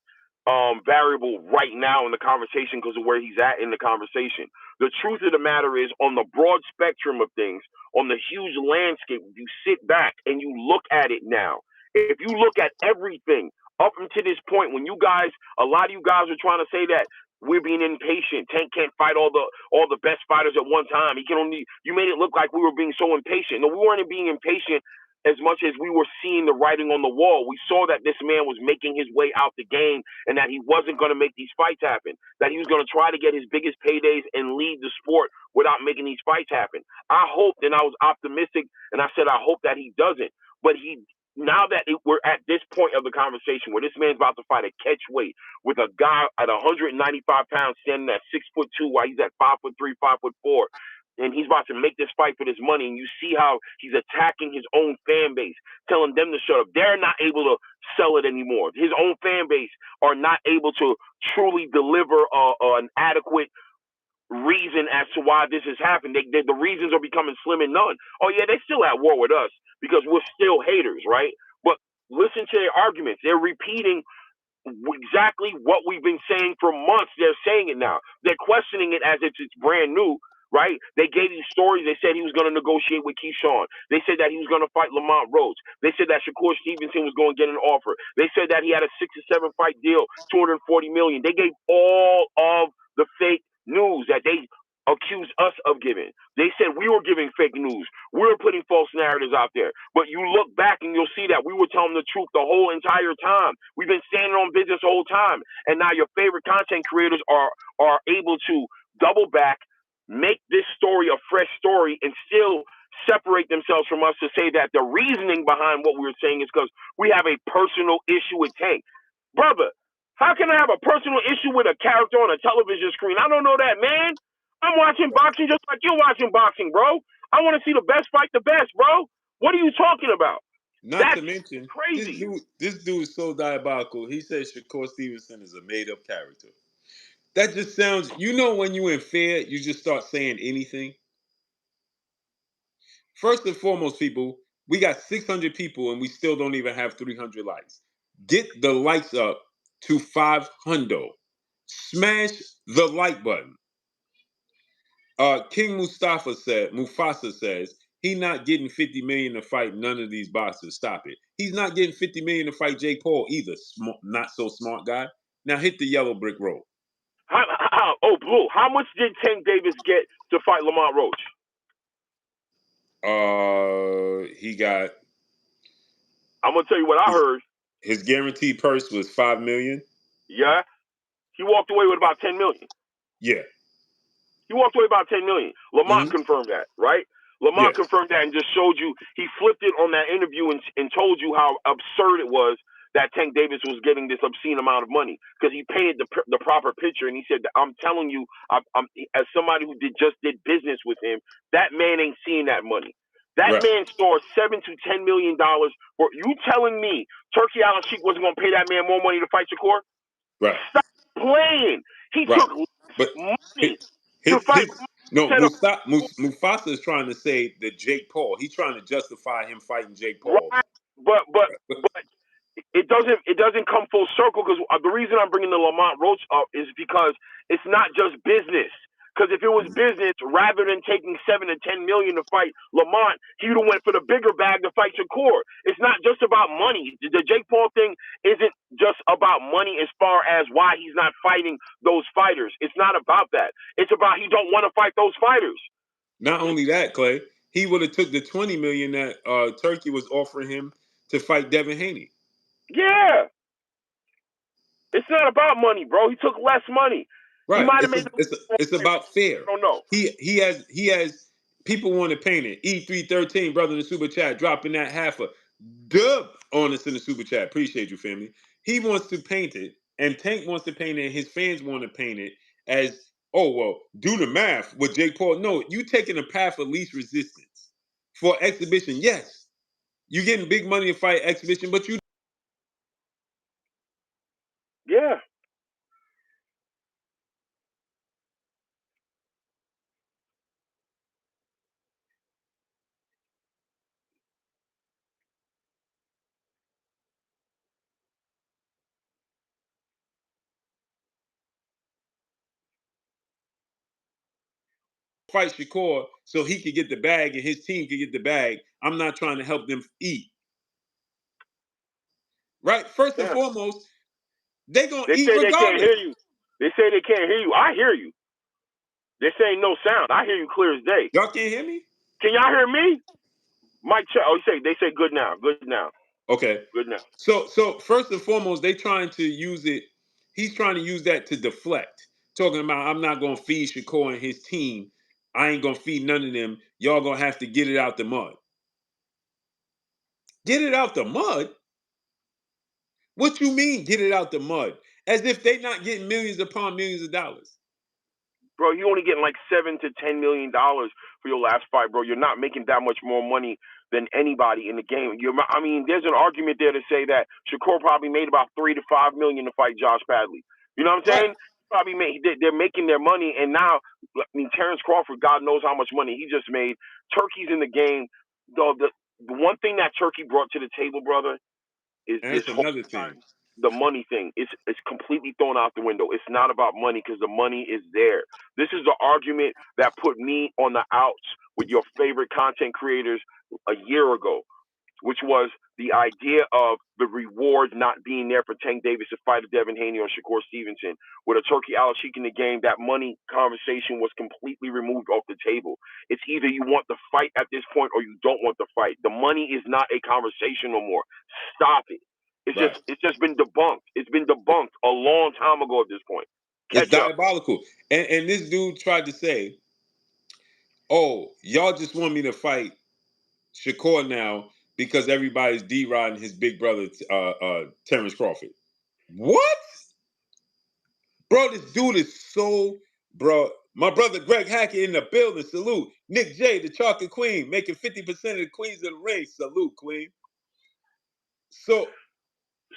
variable right now in the conversation because of where he's at in the conversation. The truth of the matter is, on the broad spectrum of things, on the huge landscape, you sit back and you look at it now. If you look at everything up until this point, when a lot of you guys are trying to say that we're being impatient, Tank can't fight all the best fighters at one time. You made it look like we were being so impatient. No, we weren't being impatient as much as we were seeing the writing on the wall. We saw that this man was making his way out the game and that he wasn't going to make these fights happen, that he was going to try to get his biggest paydays and lead the sport without making these fights happen. I hoped, and I was optimistic, and I said I hope that he doesn't. But now that we're at this point of the conversation where this man's about to fight at catch weight with a guy at 195 pounds standing at 6'2" while he's at 5'3", 5'4", and he's about to make this fight for this money, and you see how he's attacking his own fan base, telling them to shut up. They're not able to sell it anymore. His own fan base are not able to truly deliver an adequate reason as to why this has happened. The reasons are becoming slim and none. Oh, yeah, they're still at war with us because we're still haters, right? But listen to their arguments. They're repeating exactly what we've been saying for months. They're saying it now. They're questioning it as if it's brand new, right? They gave you stories. They said he was going to negotiate with Keyshawn. They said that he was going to fight Lamont Rhodes. They said that Shakur Stevenson was going to get an offer. They said that he had a 6 or 7 fight deal, $240 million. They gave all of the fake news that they accused us of giving. They said we were giving fake news. We were putting false narratives out there. But you look back and you'll see that we were telling the truth the whole entire time. We've been standing on business the whole time. And now your favorite content creators are able to double back, make this story a fresh story, and still separate themselves from us to say that the reasoning behind what we were saying is because we have a personal issue with Tank. Brother, how can I have a personal issue with a character on a television screen? I don't know that, man. I'm watching boxing just like you're watching boxing, bro. I want to see the best fight the best, bro. What are you talking about? Not to mention, crazy. This dude is so diabolical. He says Shakur Stevenson is a made-up character. That just sounds, when you're in fear, you just start saying anything. First and foremost, people, we got 600 people and we still don't even have 300 likes. Get the likes up to 500. Smash the like button. King Mufasa says, he not getting 50 million to fight none of these boxers. Stop it. He's not getting 50 million to fight Jake Paul either. Not so smart guy. Now hit the yellow brick road. Blue, how much did Tank Davis get to fight Lamont Roach? He got. I'm gonna tell you what I heard. His guaranteed purse was $5 million. Yeah, he walked away with about $10 million. Yeah, he walked away about $10 million. Lamont confirmed that, right? Lamont confirmed that and just showed you. He flipped it on that interview and told you how absurd it was that Tank Davis was getting this obscene amount of money because he painted the proper picture. And he said, I'm telling you, I'm as somebody who just did business with him, that man ain't seeing that money. That man stole $7 to $10 million. For you telling me Turkey Allen Sheik wasn't going to pay that man more money to fight Shakur? Right. Stop playing. He took money to fight. Mufasa is trying to say that Jake Paul. He's trying to justify him fighting Jake Paul. Right. But it doesn't come full circle because the reason I'm bringing the Lamont Roach up is because it's not just business. Because if it was business, rather than taking $7 to $10 million to fight Lamont, he would have went for the bigger bag to fight Shakur. It's not just about money. The Jake Paul thing isn't just about money as far as why he's not fighting those fighters. It's not about that. It's about he don't want to fight those fighters. Not only that, Clay, he would have took the $20 million that Turkey was offering him to fight Devin Haney. Yeah. It's not about money, bro. He took less money. Right. He might have made it's about fair. I don't know. He has people want to paint it. E313, brother in the super chat, dropping that half a dub on us in the super chat. Appreciate you, family. He wants to paint it, and Tank wants to paint it, and his fans want to paint it as, oh, well, do the math with Jake Paul. No, you taking a path of least resistance for exhibition. Yes, you getting big money to fight exhibition, but you. Yeah. Fight Shakur so he could get the bag and his team could get the bag. I'm not trying to help them eat. Right? First and foremost, they're going to eat say regardless. They can't hear you. They say they can't hear you. I hear you. They're saying no sound. I hear you clear as day. Y'all can't hear me? Can y'all hear me? Mike check. Oh, they say good now. Good now. Okay. Good now. So first and foremost, they trying to use it. He's trying to use that to deflect. Talking about, I'm not going to feed Shakur and his team. I ain't going to feed none of them. Y'all going to have to get it out the mud. Get it out the mud? What you mean, get it out the mud? As if they not getting millions upon millions of dollars. Bro, you only getting like $7 to $10 million for your last fight, bro. You're not making that much more money than anybody in the game. I mean, there's an argument there to say that Shakur probably made about $3 to $5 million to fight Josh Padley. You know what I'm saying? Probably they're making their money, and now, I mean, Terrence Crawford, God knows how much money he just made. Turkey's in the game. The one thing that Turkey brought to the table, brother, is and this that's another thing. The money thing. It's completely thrown out the window. It's not about money because the money is there. This is the argument that put me on the outs with your favorite content creators a year ago, which was the idea of the reward not being there for Tank Davis to fight Devin Haney or Shakur Stevenson. With a Turkey Al-Sheikh in the game, that money conversation was completely removed off the table. It's either you want the fight at this point or you don't want the fight. The money is not a conversation no more. Stop it. It's just been debunked. It's been debunked a long time ago at this point. It's diabolical. And this dude tried to say, oh, y'all just want me to fight Shakur now because everybody's D-Roding his big brother, Terrence Crawford. What? Bro, this dude is so, bro. My brother Greg Hackett in the building. Salute. Nick J, the Chocolate Queen, making 50% of the queens of the ring. Salute, Queen. So,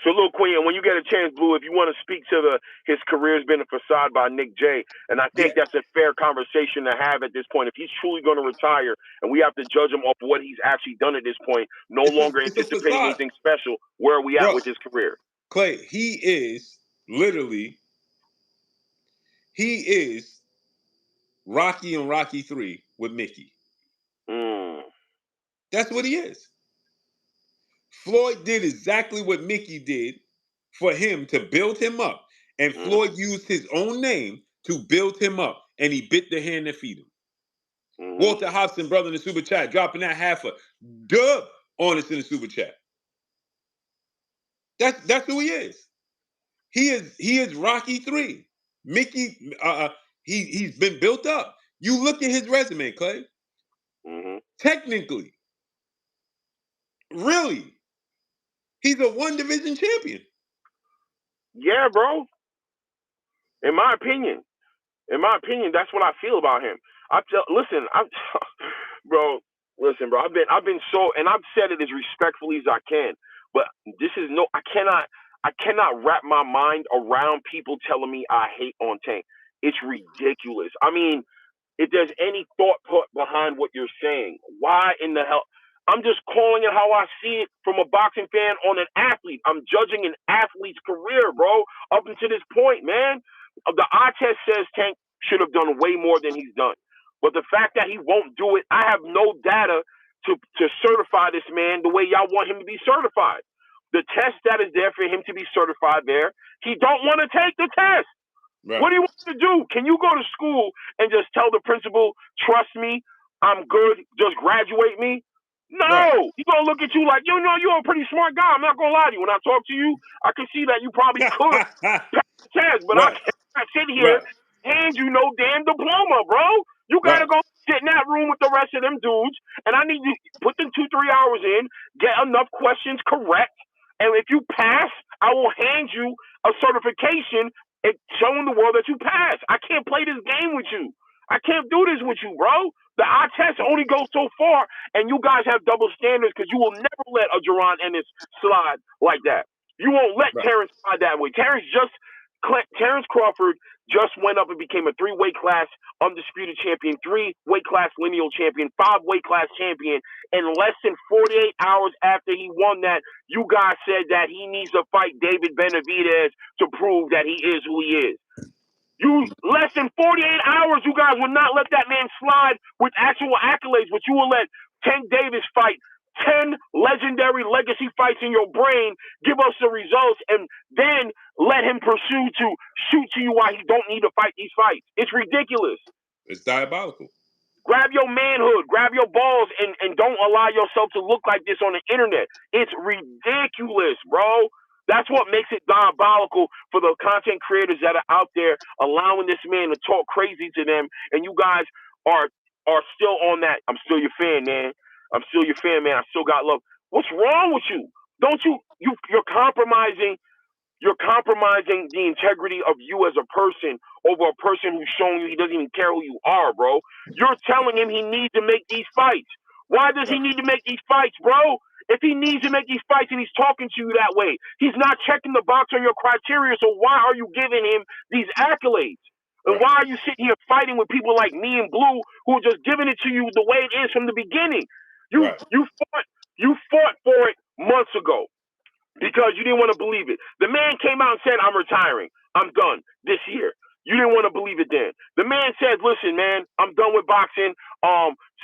Salute, Queen. And when you get a chance, Blue, if you want to speak to his career's been a facade by Nick J, and I think that's a fair conversation to have at this point. If he's truly going to retire, and we have to judge him off what he's actually done at this point, no longer anticipating anything special, where are we at with his career? Clay, he is Rocky and Rocky 3 with Mickey. That's what he is. Floyd did exactly what Mickey did for him to build him up. And Floyd used his own name to build him up. And he bit the hand that feed him. Walter Hobson, brother in the super chat, dropping that half a dub on us in the super chat. That's who he is. He is Rocky 3. Mickey, he's been built up. You look at his resume, Clay. Technically, really, he's a one division champion. Yeah, bro. In my opinion, that's what I feel about him. Bro. Listen, bro. I've been so, and I've said it as respectfully as I can, but this is I cannot wrap my mind around people telling me I hate on Tank. It's ridiculous. I mean, if there's any thought put behind what you're saying, why in the hell? I'm just calling it how I see it from a boxing fan on an athlete. I'm judging an athlete's career, bro, up until this point, man. The eye test says Tank should have done way more than he's done. But the fact that he won't do it, I have no data to certify this man the way y'all want him to be certified. The test that is there for him to be certified there, he don't want to take the test. Right. What do you want to do? Can you go to school and just tell the principal, trust me, I'm good. Just graduate me. No, he's gonna look at you like, you're a pretty smart guy. I'm not gonna lie to you. When I talk to you, I can see that you probably could pass the test, but I can't sit here and hand you no damn diploma, bro. You gotta go sit in that room with the rest of them dudes, and I need you to put them 2-3 hours in, get enough questions correct, and if you pass, I will hand you a certification and showing the world that you passed. I can't play this game with you. I can't do this with you, bro. The eye test only goes so far, and you guys have double standards because you will never let a Jerron Ennis slide like that. You won't let Terrence slide that way. Terrence Crawford just went up and became a 3-weight class undisputed champion, 3-weight class lineal champion, 5-weight class champion. In less than 48 hours after he won that, you guys said that he needs to fight David Benavidez to prove that he is who he is. You less than 48 hours, you guys would not let that man slide with actual accolades, but you will let Tank Davis fight 10 legendary legacy fights in your brain, give us the results, and then let him pursue to shoot to you while he don't need to fight these fights. It's ridiculous. It's diabolical. Grab your manhood, grab your balls, and don't allow yourself to look like this on the internet. It's ridiculous, bro. That's what makes it diabolical for the content creators that are out there allowing this man to talk crazy to them, and you guys are still on that. I'm still your fan, man. I'm still your fan, man. I still got love. What's wrong with you? You're compromising the integrity of you as a person over a person who's showing you he doesn't even care who you are, bro. You're telling him he needs to make these fights. Why does he need to make these fights, bro? If he needs to make these fights and he's talking to you that way, he's not checking the box on your criteria, so why are you giving him these accolades? And why are you sitting here fighting with people like me and Blue who are just giving it to you the way it is from the beginning? You fought for it months ago because you didn't want to believe it. The man came out and said, I'm retiring. I'm done this year. You didn't want to believe it then. The man said, listen, man, I'm done with boxing.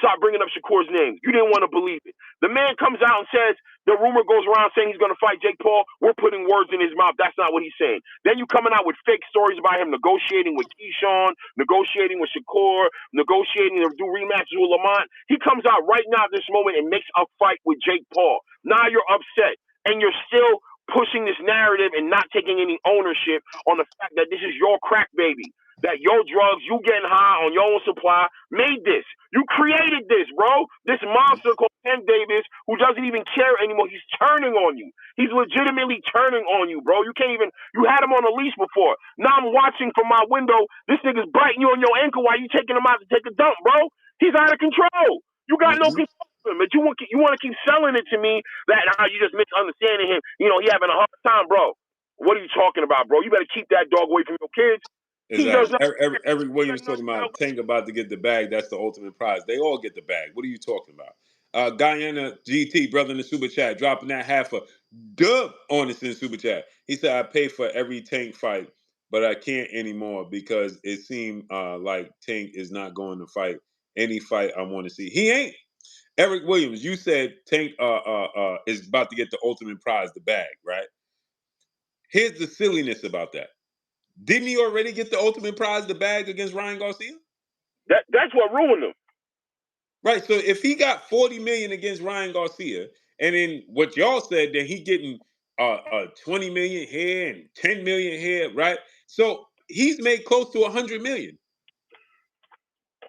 Stop bringing up Shakur's name. You didn't want to believe it. The man comes out and says, the rumor goes around saying he's going to fight Jake Paul. We're putting words in his mouth. That's not what he's saying. Then you coming out with fake stories about him negotiating with Keyshawn, negotiating with Shakur, negotiating to do rematches with Lamont. He comes out right now at this moment and makes a fight with Jake Paul. Now you're upset. And you're still pushing this narrative and not taking any ownership on the fact that this is your crack baby. That your drugs, you getting high on your own supply, made this. You created this, bro. This monster called Tank Davis, who doesn't even care anymore. He's turning on you. He's legitimately turning on you, bro. You had him on a leash before. Now I'm watching from my window. This nigga's biting you on your ankle while you taking him out to take a dump, bro. He's out of control. You got no control. But you want to keep selling it to me that you just misunderstanding him. You know, he having a hard time, bro. What are you talking about, bro? You better keep that dog away from your kids. Exactly. Eric Williams talking about Tank about to get the bag. That's the ultimate prize. They all get the bag. What are you talking about? Guyana GT, brother in the super chat, dropping that half a dub on us in the super chat. He said, I pay for every Tank fight, but I can't anymore because it seemed like Tank is not going to fight any fight I want to see. He ain't. Eric Williams, you said Tank is about to get the ultimate prize, the bag, right? Here's the silliness about that. Didn't he already get the ultimate prize, the bag, against Ryan Garcia? That's what ruined him. Right. So if he got $40 million against Ryan Garcia, and then what y'all said that he getting 20 million here and 10 million here, right? So he's made close to 100 million.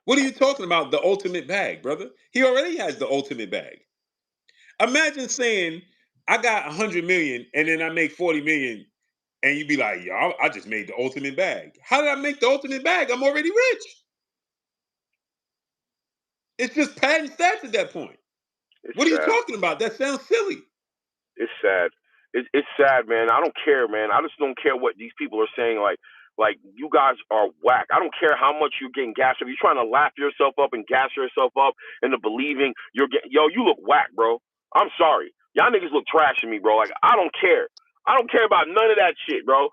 What are you talking about? The ultimate bag, brother. He already has the ultimate bag. Imagine saying, I got 100 million and then I make 40 million, and you be like, yo, I just made the ultimate bag. How did I make the ultimate bag? I'm already rich. It's just patent stats at that point. What are you talking about? That sounds silly. It's sad. It's sad, man. I don't care, man. I just don't care what these people are saying. Like you guys are whack. I don't care how much you're getting gassed up. You're trying to laugh yourself up and gas yourself up into believing you look whack, bro. I'm sorry. Y'all niggas look trash to me, bro. Like, I don't care. I don't care about none of that shit, bro.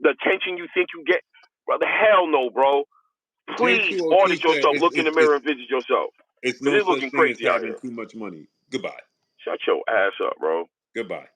The attention you think you get. Brother, hell no, bro. Please audit yourself, look in the mirror and visit yourself. It's no such thing as having too much money. Goodbye. Shut your ass up, bro. Goodbye.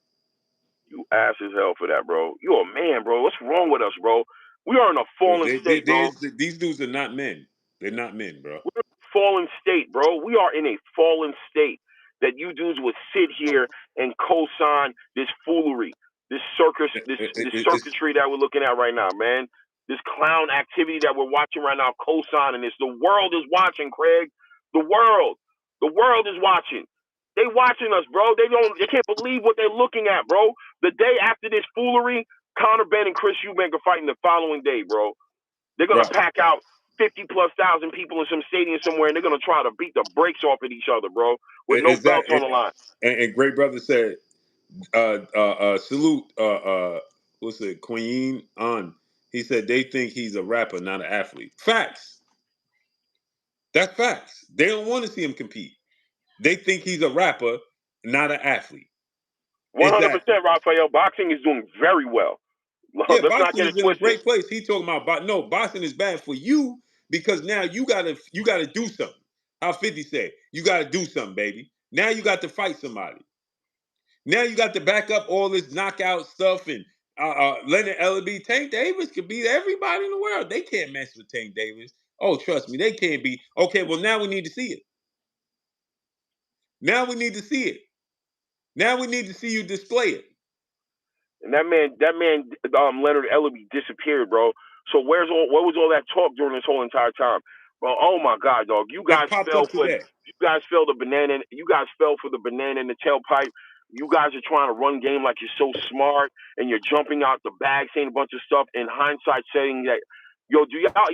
You ass as hell for that, bro. You're a man, bro. What's wrong with us, bro? We are in a fallen state, bro. These dudes are not men. They're not men, bro. We're in a fallen state, bro. We are in a fallen state that you dudes would sit here and co-sign this foolery, this circus, this circuitry that we're looking at right now, man. This clown activity that we're watching right now, co-signing this. The world is watching, Craig. The world. The world is watching. They watching us, bro. They can't believe what they're looking at, bro. The day after this foolery, Conor Benn and Chris Eubank are fighting the following day, bro. They're gonna pack out 50,000+ people in some stadium somewhere, and they're gonna try to beat the brakes off at each other, bro, with no belts on the line. And Great Brother said, salute, what's it, Queen on. He said they think he's a rapper, not an athlete. Facts. That's facts. They don't want to see him compete. They think he's a rapper, not an athlete. 100%, Raphael. Boxing is doing very well. Yeah, boxing is in a great place. He talking about boxing is bad for you because now you gotta do something. How 50 say, you gotta do something, baby. Now you got to fight somebody. Now you got to back up all this knockout stuff and Leonard Ellaby. Tank Davis could beat everybody in the world. They can't mess with Tank Davis. Oh, trust me, they can't beat. Okay, well now we need to see it. Now we need to see it. Now we need to see you display it. And that man, Leonard Ellaby disappeared, bro. So what was all that talk during this whole entire time? Bro, oh my God, dog. You guys fell for the banana. You guys fell for the banana in the tailpipe. You guys are trying to run game like you're so smart, and you're jumping out the bag saying a bunch of stuff. In hindsight, saying that, yo, do y'all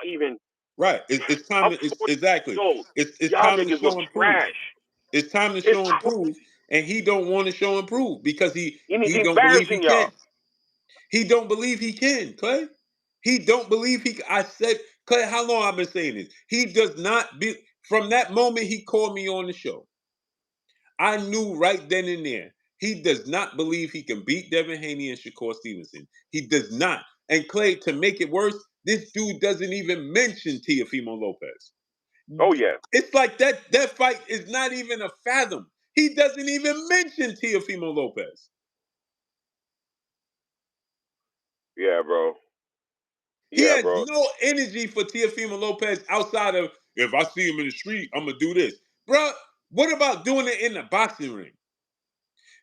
even? Right. It's time. Exactly. It's time to show and prove. It's time to show and prove, and he don't want to show and prove because he don't believe he can. He don't believe he can, Clay. He don't believe he. I said, Clay, how long I've been saying this? He does not be. From that moment he called me on the show, I knew right then and there he does not believe he can beat Devin Haney and Shakur Stevenson. He does not. And Clay, to make it worse, this dude doesn't even mention Teofimo Lopez. Oh yeah. It's like that fight is not even a fathom. He doesn't even mention Teofimo Lopez. Yeah, bro. He has no energy for Teofimo Lopez outside of, if I see him in the street, I'm gonna do this. Bro, what about doing it in the boxing ring?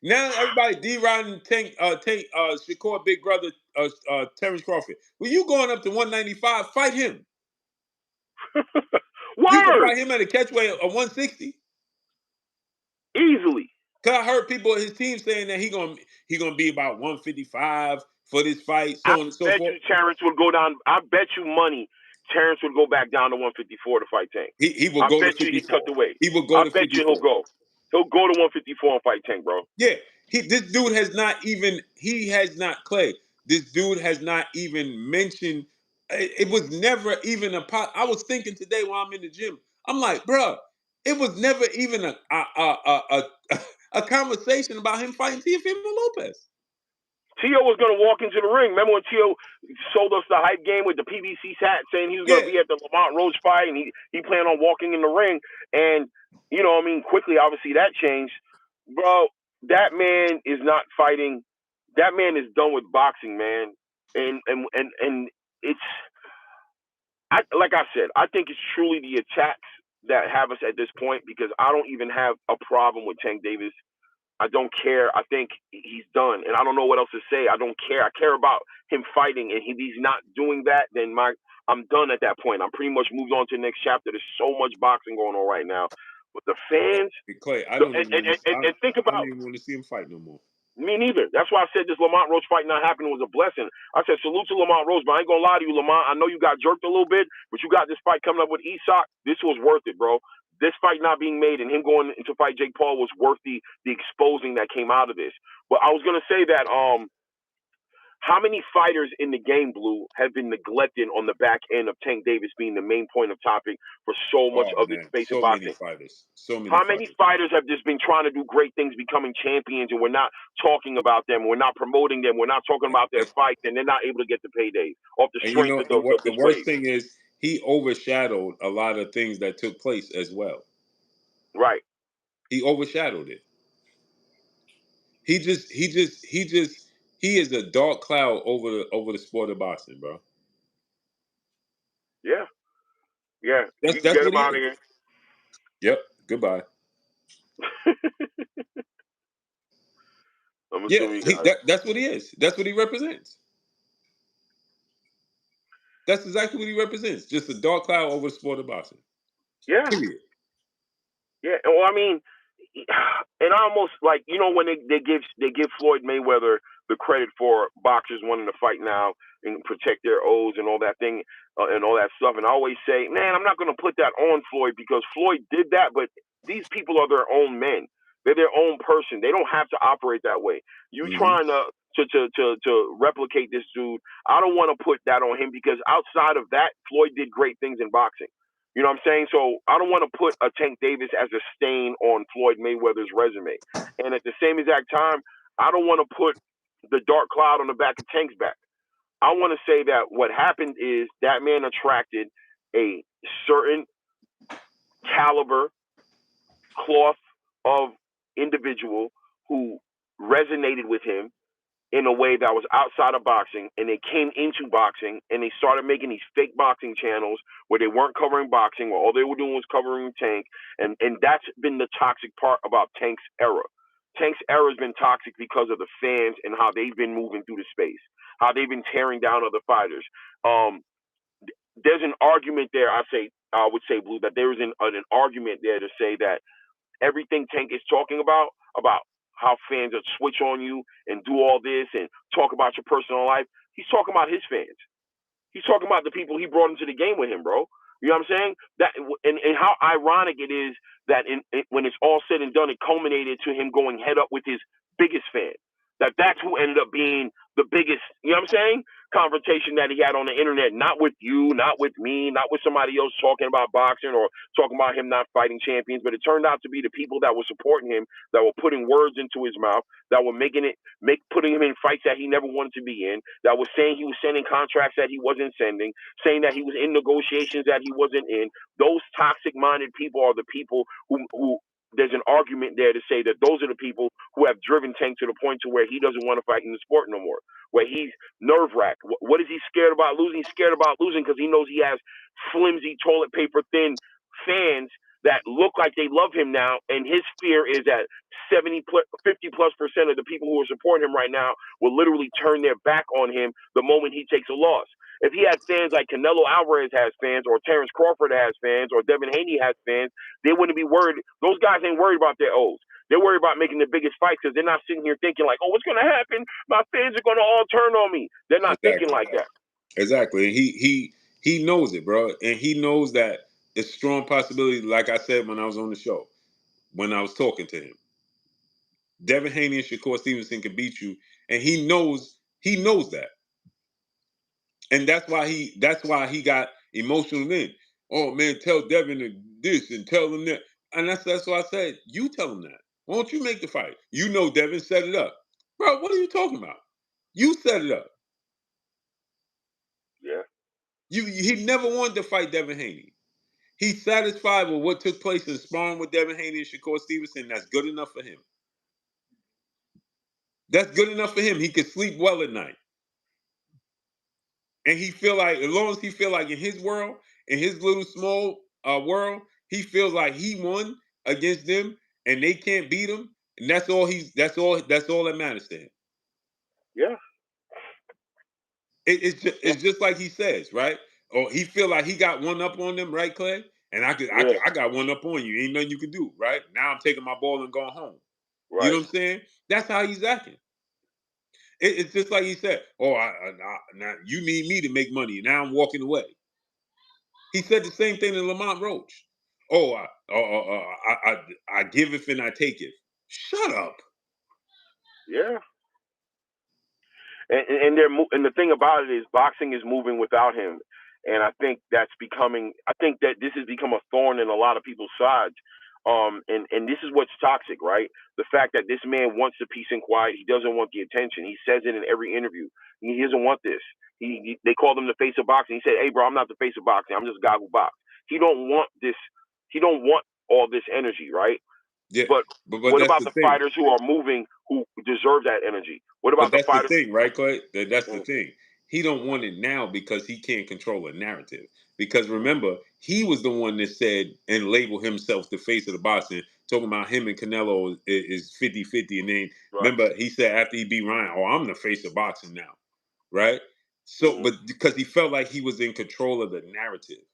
Now everybody D-Rod Tank Shakur big brother Terrence Crawford. When you going up to 195, fight him. You can fight him at a catchweight of 160. Easily. Cause I heard people in his team saying that he gonna be about 155 for this fight, so on and so forth. I bet you Terrence would go down. I bet you money Terrence would go back down to 154 to fight Tank. He will go to 54. He cut the weight. He will go to 54. I bet you he'll go. He'll go to 154 and fight Tank, bro. Yeah. This dude has not even, Clay, this dude has not even mentioned, it was never even I was thinking today while I'm in the gym, I'm like, bro, it was never even a conversation about him fighting Teofimo Lopez. Tio was going to walk into the ring. Remember when Tio sold us the hype game with the PBC hat saying he was going to be at the Lamont Roach fight and he planned on walking in the ring. And, you know, I mean, quickly, obviously that changed. Bro, that man is not fighting. That man is done with boxing, man. And it's, like I said, I think it's truly the attacks that have us at this point because I don't even have a problem with Tank Davis. I don't care. I think he's done, and I don't know what else to say. I don't care. I care about him fighting, and if he's not doing that, then I'm done at that point. I'm pretty much moved on to the next chapter. There's so much boxing going on right now, but the fans. Clay, I don't even want to see him fight no more. Me neither. That's why I said this Lamont Roach fight not happening was a blessing. I said salute to Lamont Roach, but I ain't gonna lie to you, Lamont. I know you got jerked a little bit, but you got this fight coming up with Isak. This was worth it, bro. This fight not being made and him going to fight Jake Paul was worth the exposing that came out of this. But I was gonna say that how many fighters in the game, Blue, have been neglected on the back end of Tank Davis being the main point of topic for so much of the space of boxing? How many fighters have just been trying to do great things, becoming champions, and we're not talking about them, we're not promoting them, we're not talking about their fights, and they're not able to get the paydays off the strength of the worst thing is he overshadowed a lot of things that took place as well. Right. He overshadowed it. He is a dark cloud over the sport of boxing, bro. Yeah. Yeah, you can That's get what him he out of is. here. Yep. Goodbye. I'm Yeah, assuming you got it. that's what he is. That's what he represents. That's exactly what he represents. Just a dark cloud over the sport of boxing. Yeah. Period. Yeah, well, I mean, and I almost like when they give Floyd Mayweather the credit for boxers wanting to fight now and protect their oaths and all that thing and all that stuff. And I always say, man, I'm not going to put that on Floyd because Floyd did that, but these people are their own men. They're their own person. They don't have to operate that way. You trying to replicate this dude? I don't want to put that on him because outside of that, Floyd did great things in boxing. You know what I'm saying? So I don't want to put a Tank Davis as a stain on Floyd Mayweather's resume. And at the same exact time, I don't want to put the dark cloud on the back of Tank's back. I want to say that what happened is that man attracted a certain caliber, cloth of individual who resonated with him in a way that was outside of boxing, and they came into boxing and they started making these fake boxing channels where they weren't covering boxing, where all they were doing was covering Tank, and that's been the toxic part about Tank's era. Tank's era has been toxic because of the fans and how they've been moving through the space, how they've been tearing down other fighters. There's an argument there. I would say, Blue, that there is an argument there to say that everything Tank is talking about how fans will switch on you and do all this and talk about your personal life. He's talking about his fans. He's talking about the people he brought into the game with him, bro. You know what I'm saying? That and how ironic it is that when it's all said and done, it culminated to him going head up with his biggest fan. That's who ended up being the biggest, you know what I'm saying, confrontation that he had on the internet, not with you, not with me, not with somebody else talking about boxing or talking about him not fighting champions, but it turned out to be the people that were supporting him, that were putting words into his mouth, that were putting him in fights that he never wanted to be in, that was saying he was sending contracts that he wasn't sending, saying that he was in negotiations that he wasn't in. Those toxic-minded people are the people who there's an argument there to say that those are the people who have driven Tank to the point to where he doesn't want to fight in the sport no more, where he's nerve-wracked. What is he scared about losing? He's scared about losing because he knows he has flimsy, toilet paper-thin fans that look like they love him now, and his fear is that 50+% of the people who are supporting him right now will literally turn their back on him the moment he takes a loss. If he had fans like Canelo Alvarez has fans, or Terrence Crawford has fans, or Devin Haney has fans, they wouldn't be worried. Those guys ain't worried about their O's. They're worried about making the biggest fights because they're not sitting here thinking like, oh, what's going to happen? My fans are going to all turn on me. They're not thinking like that. Exactly. He knows it, bro. And he knows that it's a strong possibility, like I said when I was on the show, when I was talking to him. Devin Haney and Shakur Stevenson can beat you. And he knows that. And that's why he got emotional then. Oh man, tell Devin this and tell him that. And that's why I said, you tell him that. Why don't you make the fight? You know Devin set it up. Bro, what are you talking about? You set it up. Yeah. He never wanted to fight Devin Haney. He's satisfied with what took place in sparring with Devin Haney and Shakur Stevenson. That's good enough for him. That's good enough for him. He can sleep well at night. And he feel like, as long as he feel like in his world, in his little small world, he feels like he won against them and they can't beat him. And that's all that matters to him. Yeah. It's just like he says, right? Or he feel like he got one up on them, right, Clay? And I got one up on you. Ain't nothing you can do, right? Now I'm taking my ball and going home. Right. You know what I'm saying? That's how he's acting. It's just like he said, "Oh, now you need me to make money. Now I'm walking away." He said the same thing to Lamont Roach. "Oh, I give it and I take it." Shut up. Yeah. And the thing about it is, boxing is moving without him, and I think that this has become a thorn in a lot of people's sides. And this is what's toxic, right? The fact that this man wants the peace and quiet. He doesn't want the attention. He says it in every interview. He doesn't want this. They called him the face of boxing. He said, "Hey, bro, I'm not the face of boxing. I'm just a guy who boxes." He don't want this. He don't want all this energy, right? Yeah, but what that's about the thing. fighters who are moving, who deserve that energy? What about But that's the fighters? the thing, right, Clay? That's the thing. He don't want it now because he can't control a narrative. Because remember, he was the one that said and labeled himself the face of the boxing, talking about him and Canelo is 50-50. And then remember, he said after he beat Ryan, "Oh, I'm the face of boxing now," right? So, but because he felt like he was in control of the narrative.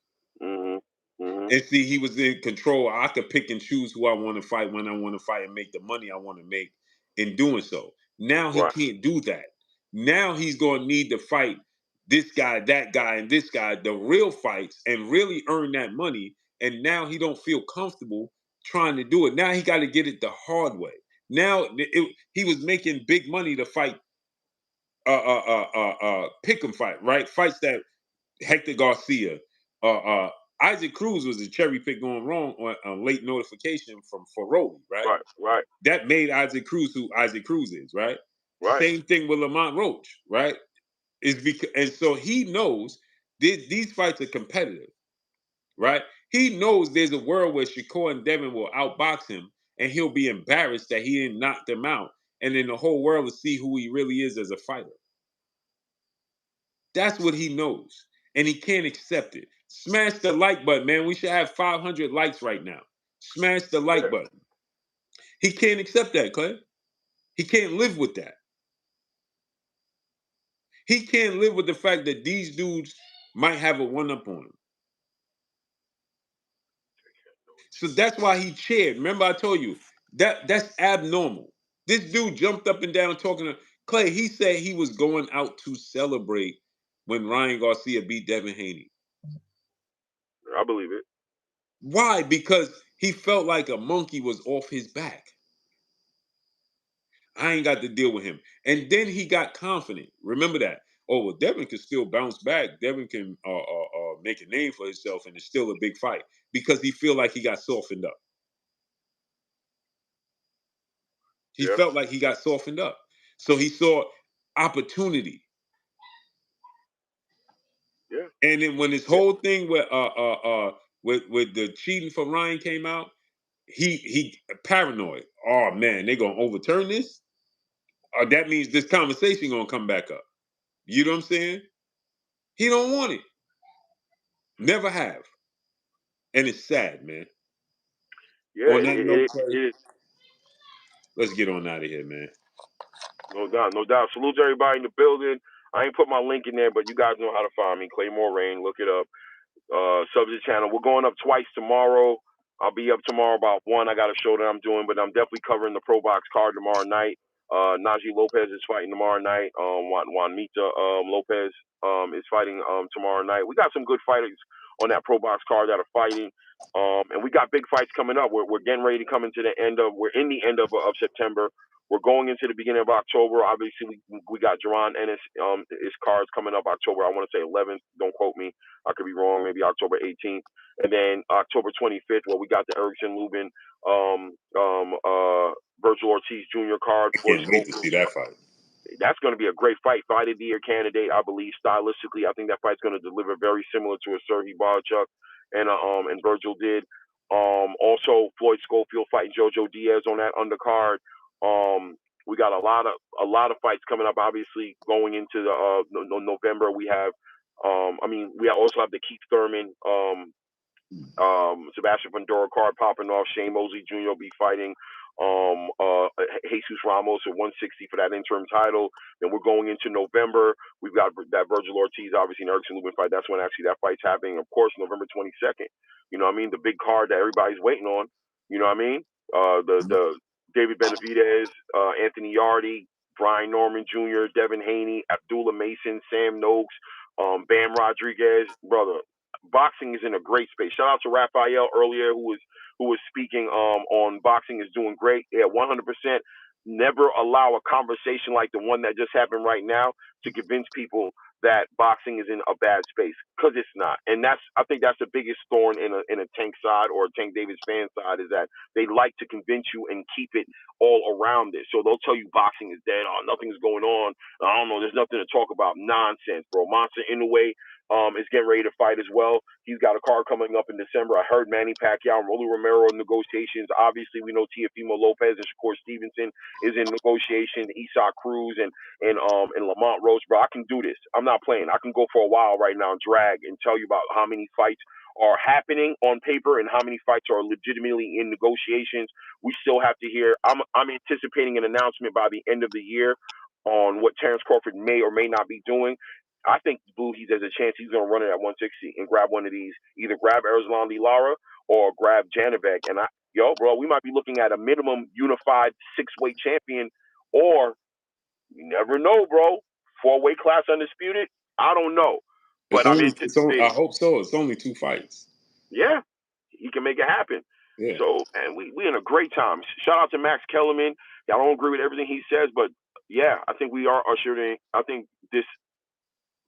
And see, he was in control. I could pick and choose who I want to fight, when I want to fight, and make the money I want to make in doing so. Now he can't do that. Now he's going to need to fight this guy, that guy, and this guy, the real fights, and really earn that money. And now he don't feel comfortable trying to do it. Now he got to get it the hard way. Now he was making big money to fight pick 'em fight, right? Fights that Hector Garcia, Isaac Cruz was a cherry pick going wrong on a late notification from Ferroli, right? Right. That made Isaac Cruz who Isaac Cruz is, right? Same thing with Lamont Roach, right? Is because, and so he knows these fights are competitive, right? He knows there's a world where Shakur and Devin will outbox him, and he'll be embarrassed that he didn't knock them out, and then the whole world will see who he really is as a fighter. That's what he knows, and he can't accept it. Smash the like button, man. We should have 500 likes right now. Smash the like button. He can't accept that, Clay. He can't live with that. He can't live with the fact that these dudes might have a one-up on him. So that's why he cheered. Remember I told you, that's abnormal. This dude jumped up and down talking to Clay. He said he was going out to celebrate when Ryan Garcia beat Devin Haney. I believe it. Why? Because he felt like a monkey was off his back. I ain't got to deal with him. And then he got confident. Remember that. Oh, well, Devin can still bounce back. Devin can make a name for himself, and it's still a big fight because he feel like he got softened up. He felt like he got softened up. So he saw opportunity. Yeah. And then when this whole thing with the cheating for Ryan came out, he paranoid. Oh man, they gonna overturn this? That means this conversation gonna come back up. You know what I'm saying? He don't want it. Never have. And it's sad, man. Yeah, On that note, it, let's get on out of here, man. No doubt. Salute to everybody in the building. I ain't put my link in there, but you guys know how to find me. Claymore Rain, look it up. Sub to the channel. We're going up twice tomorrow. I'll be up tomorrow about 1. I got a show that I'm doing, but I'm definitely covering the Pro Box card tomorrow night. Najee Lopez is fighting tomorrow night. Juanita Lopez is fighting tomorrow night. We got some good fighters on that Pro Box card that are fighting. And we got big fights coming up. We're getting ready to come into the end of, we're in the end of September. We're going into the beginning of October. Obviously, we got Jerron Ennis. His cards coming up October, I want to say 11th. Don't quote me. I could be wrong. Maybe October 18th. And then October 25th, where we got the Erickson Lubin, Virgil Ortiz Jr. card. I can't wait to see that fight. That's going to be a great fight. Fight of the year candidate, I believe. Stylistically, I think that fight's going to deliver very similar to a Sergey Barchuk and Virgil did. Also, Floyd Schofield fighting Jojo Diaz on that undercard. We got a lot of fights coming up. Obviously, going into the November, we have. We also have the Keith Thurman, Sebastian Fundora card popping off. Shane Mosley Jr. will be fighting Jesus Ramos at 160 for that interim title. Then we're going into November. We've got that Virgil Ortiz, obviously, and Erickson Lubin fight. That's when actually that fight's happening. Of course, November 22nd. You know what I mean? The big card that everybody's waiting on. You know what I mean? The David Benavidez, Anthony Yardy, Brian Norman Jr., Devin Haney, Abdullah Mason, Sam Noakes, Bam Rodriguez. Brother, boxing is in a great space. Shout out to Raphael earlier who was speaking on boxing is doing great. Yeah, 100%. Never allow a conversation like the one that just happened right now to convince people that boxing is in a bad space, because it's not. And I think that's the biggest thorn in a Tank side or a Tank Davis fan side, is that they like to convince you and keep it all around it. So they'll tell you boxing is dead. Oh, nothing's going on. I don't know. There's nothing to talk about. Nonsense, bro. Monster Inoue is getting ready to fight as well. He's got a card coming up in December. I heard Manny Pacquiao and Rolly Romero in negotiations. Obviously, we know Teofimo Lopez and Shakur Stevenson is in negotiation. Isak Cruz and Lamont Roach, bro. I can do this. I'm not playing. I can go for a while right now and drag and tell you about how many fights are happening on paper and how many fights are legitimately in negotiations. We still have to hear. I'm anticipating an announcement by the end of the year on what Terrence Crawford may or may not be doing. I think Blue, there's a chance he's going to run it at 160 and grab one of these. Either grab Erzlandi Lara or grab Janovic. And bro, we might be looking at a minimum unified 6-weight champion, or you never know, bro. 4-weight class undisputed. I don't know, but I'm anticipating. I hope so. It's only 2 fights. Yeah, he can make it happen. Yeah. So, and we in a great time. Shout out to Max Kellerman. I don't agree with everything he says, but yeah, I think we are ushered in. I think this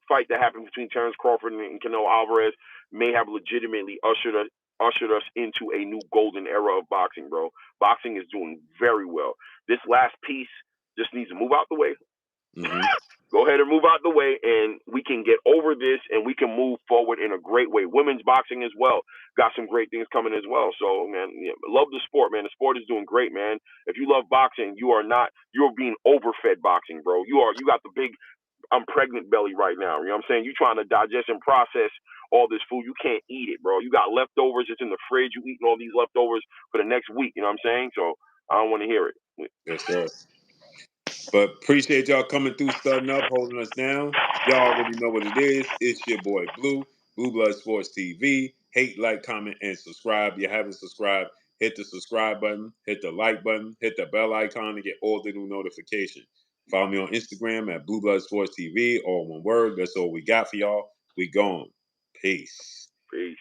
fight that happened between Terrence Crawford and Canelo Alvarez may have legitimately ushered us into a new golden era of boxing, bro. Boxing is doing very well. This last piece just needs to move out the way. Mm-hmm. Go ahead and move out the way, and we can get over this, and we can move forward in a great way. Women's boxing as well got some great things coming as well. So, man, love the sport, man. The sport is doing great, man. If you love boxing, you're being overfed boxing, bro. You got the big I'm pregnant belly right now. You know what I'm saying? You trying to digest and process all this food. You can't eat it, bro. You got leftovers. It's in the fridge. You eating all these leftovers for the next week. You know what I'm saying? So I don't want to hear it. Yes, sir. But appreciate y'all coming through, starting up, holding us down. Y'all already know what it is. It's your boy Blue Blood Sports TV. Hate, like, comment, and subscribe. If you haven't subscribed, hit the subscribe button, hit the like button, hit the bell icon to get all the new notifications. Follow me on Instagram at Blue Blood Sports TV, all one word. That's all we got for y'all. We gone. Peace. Peace.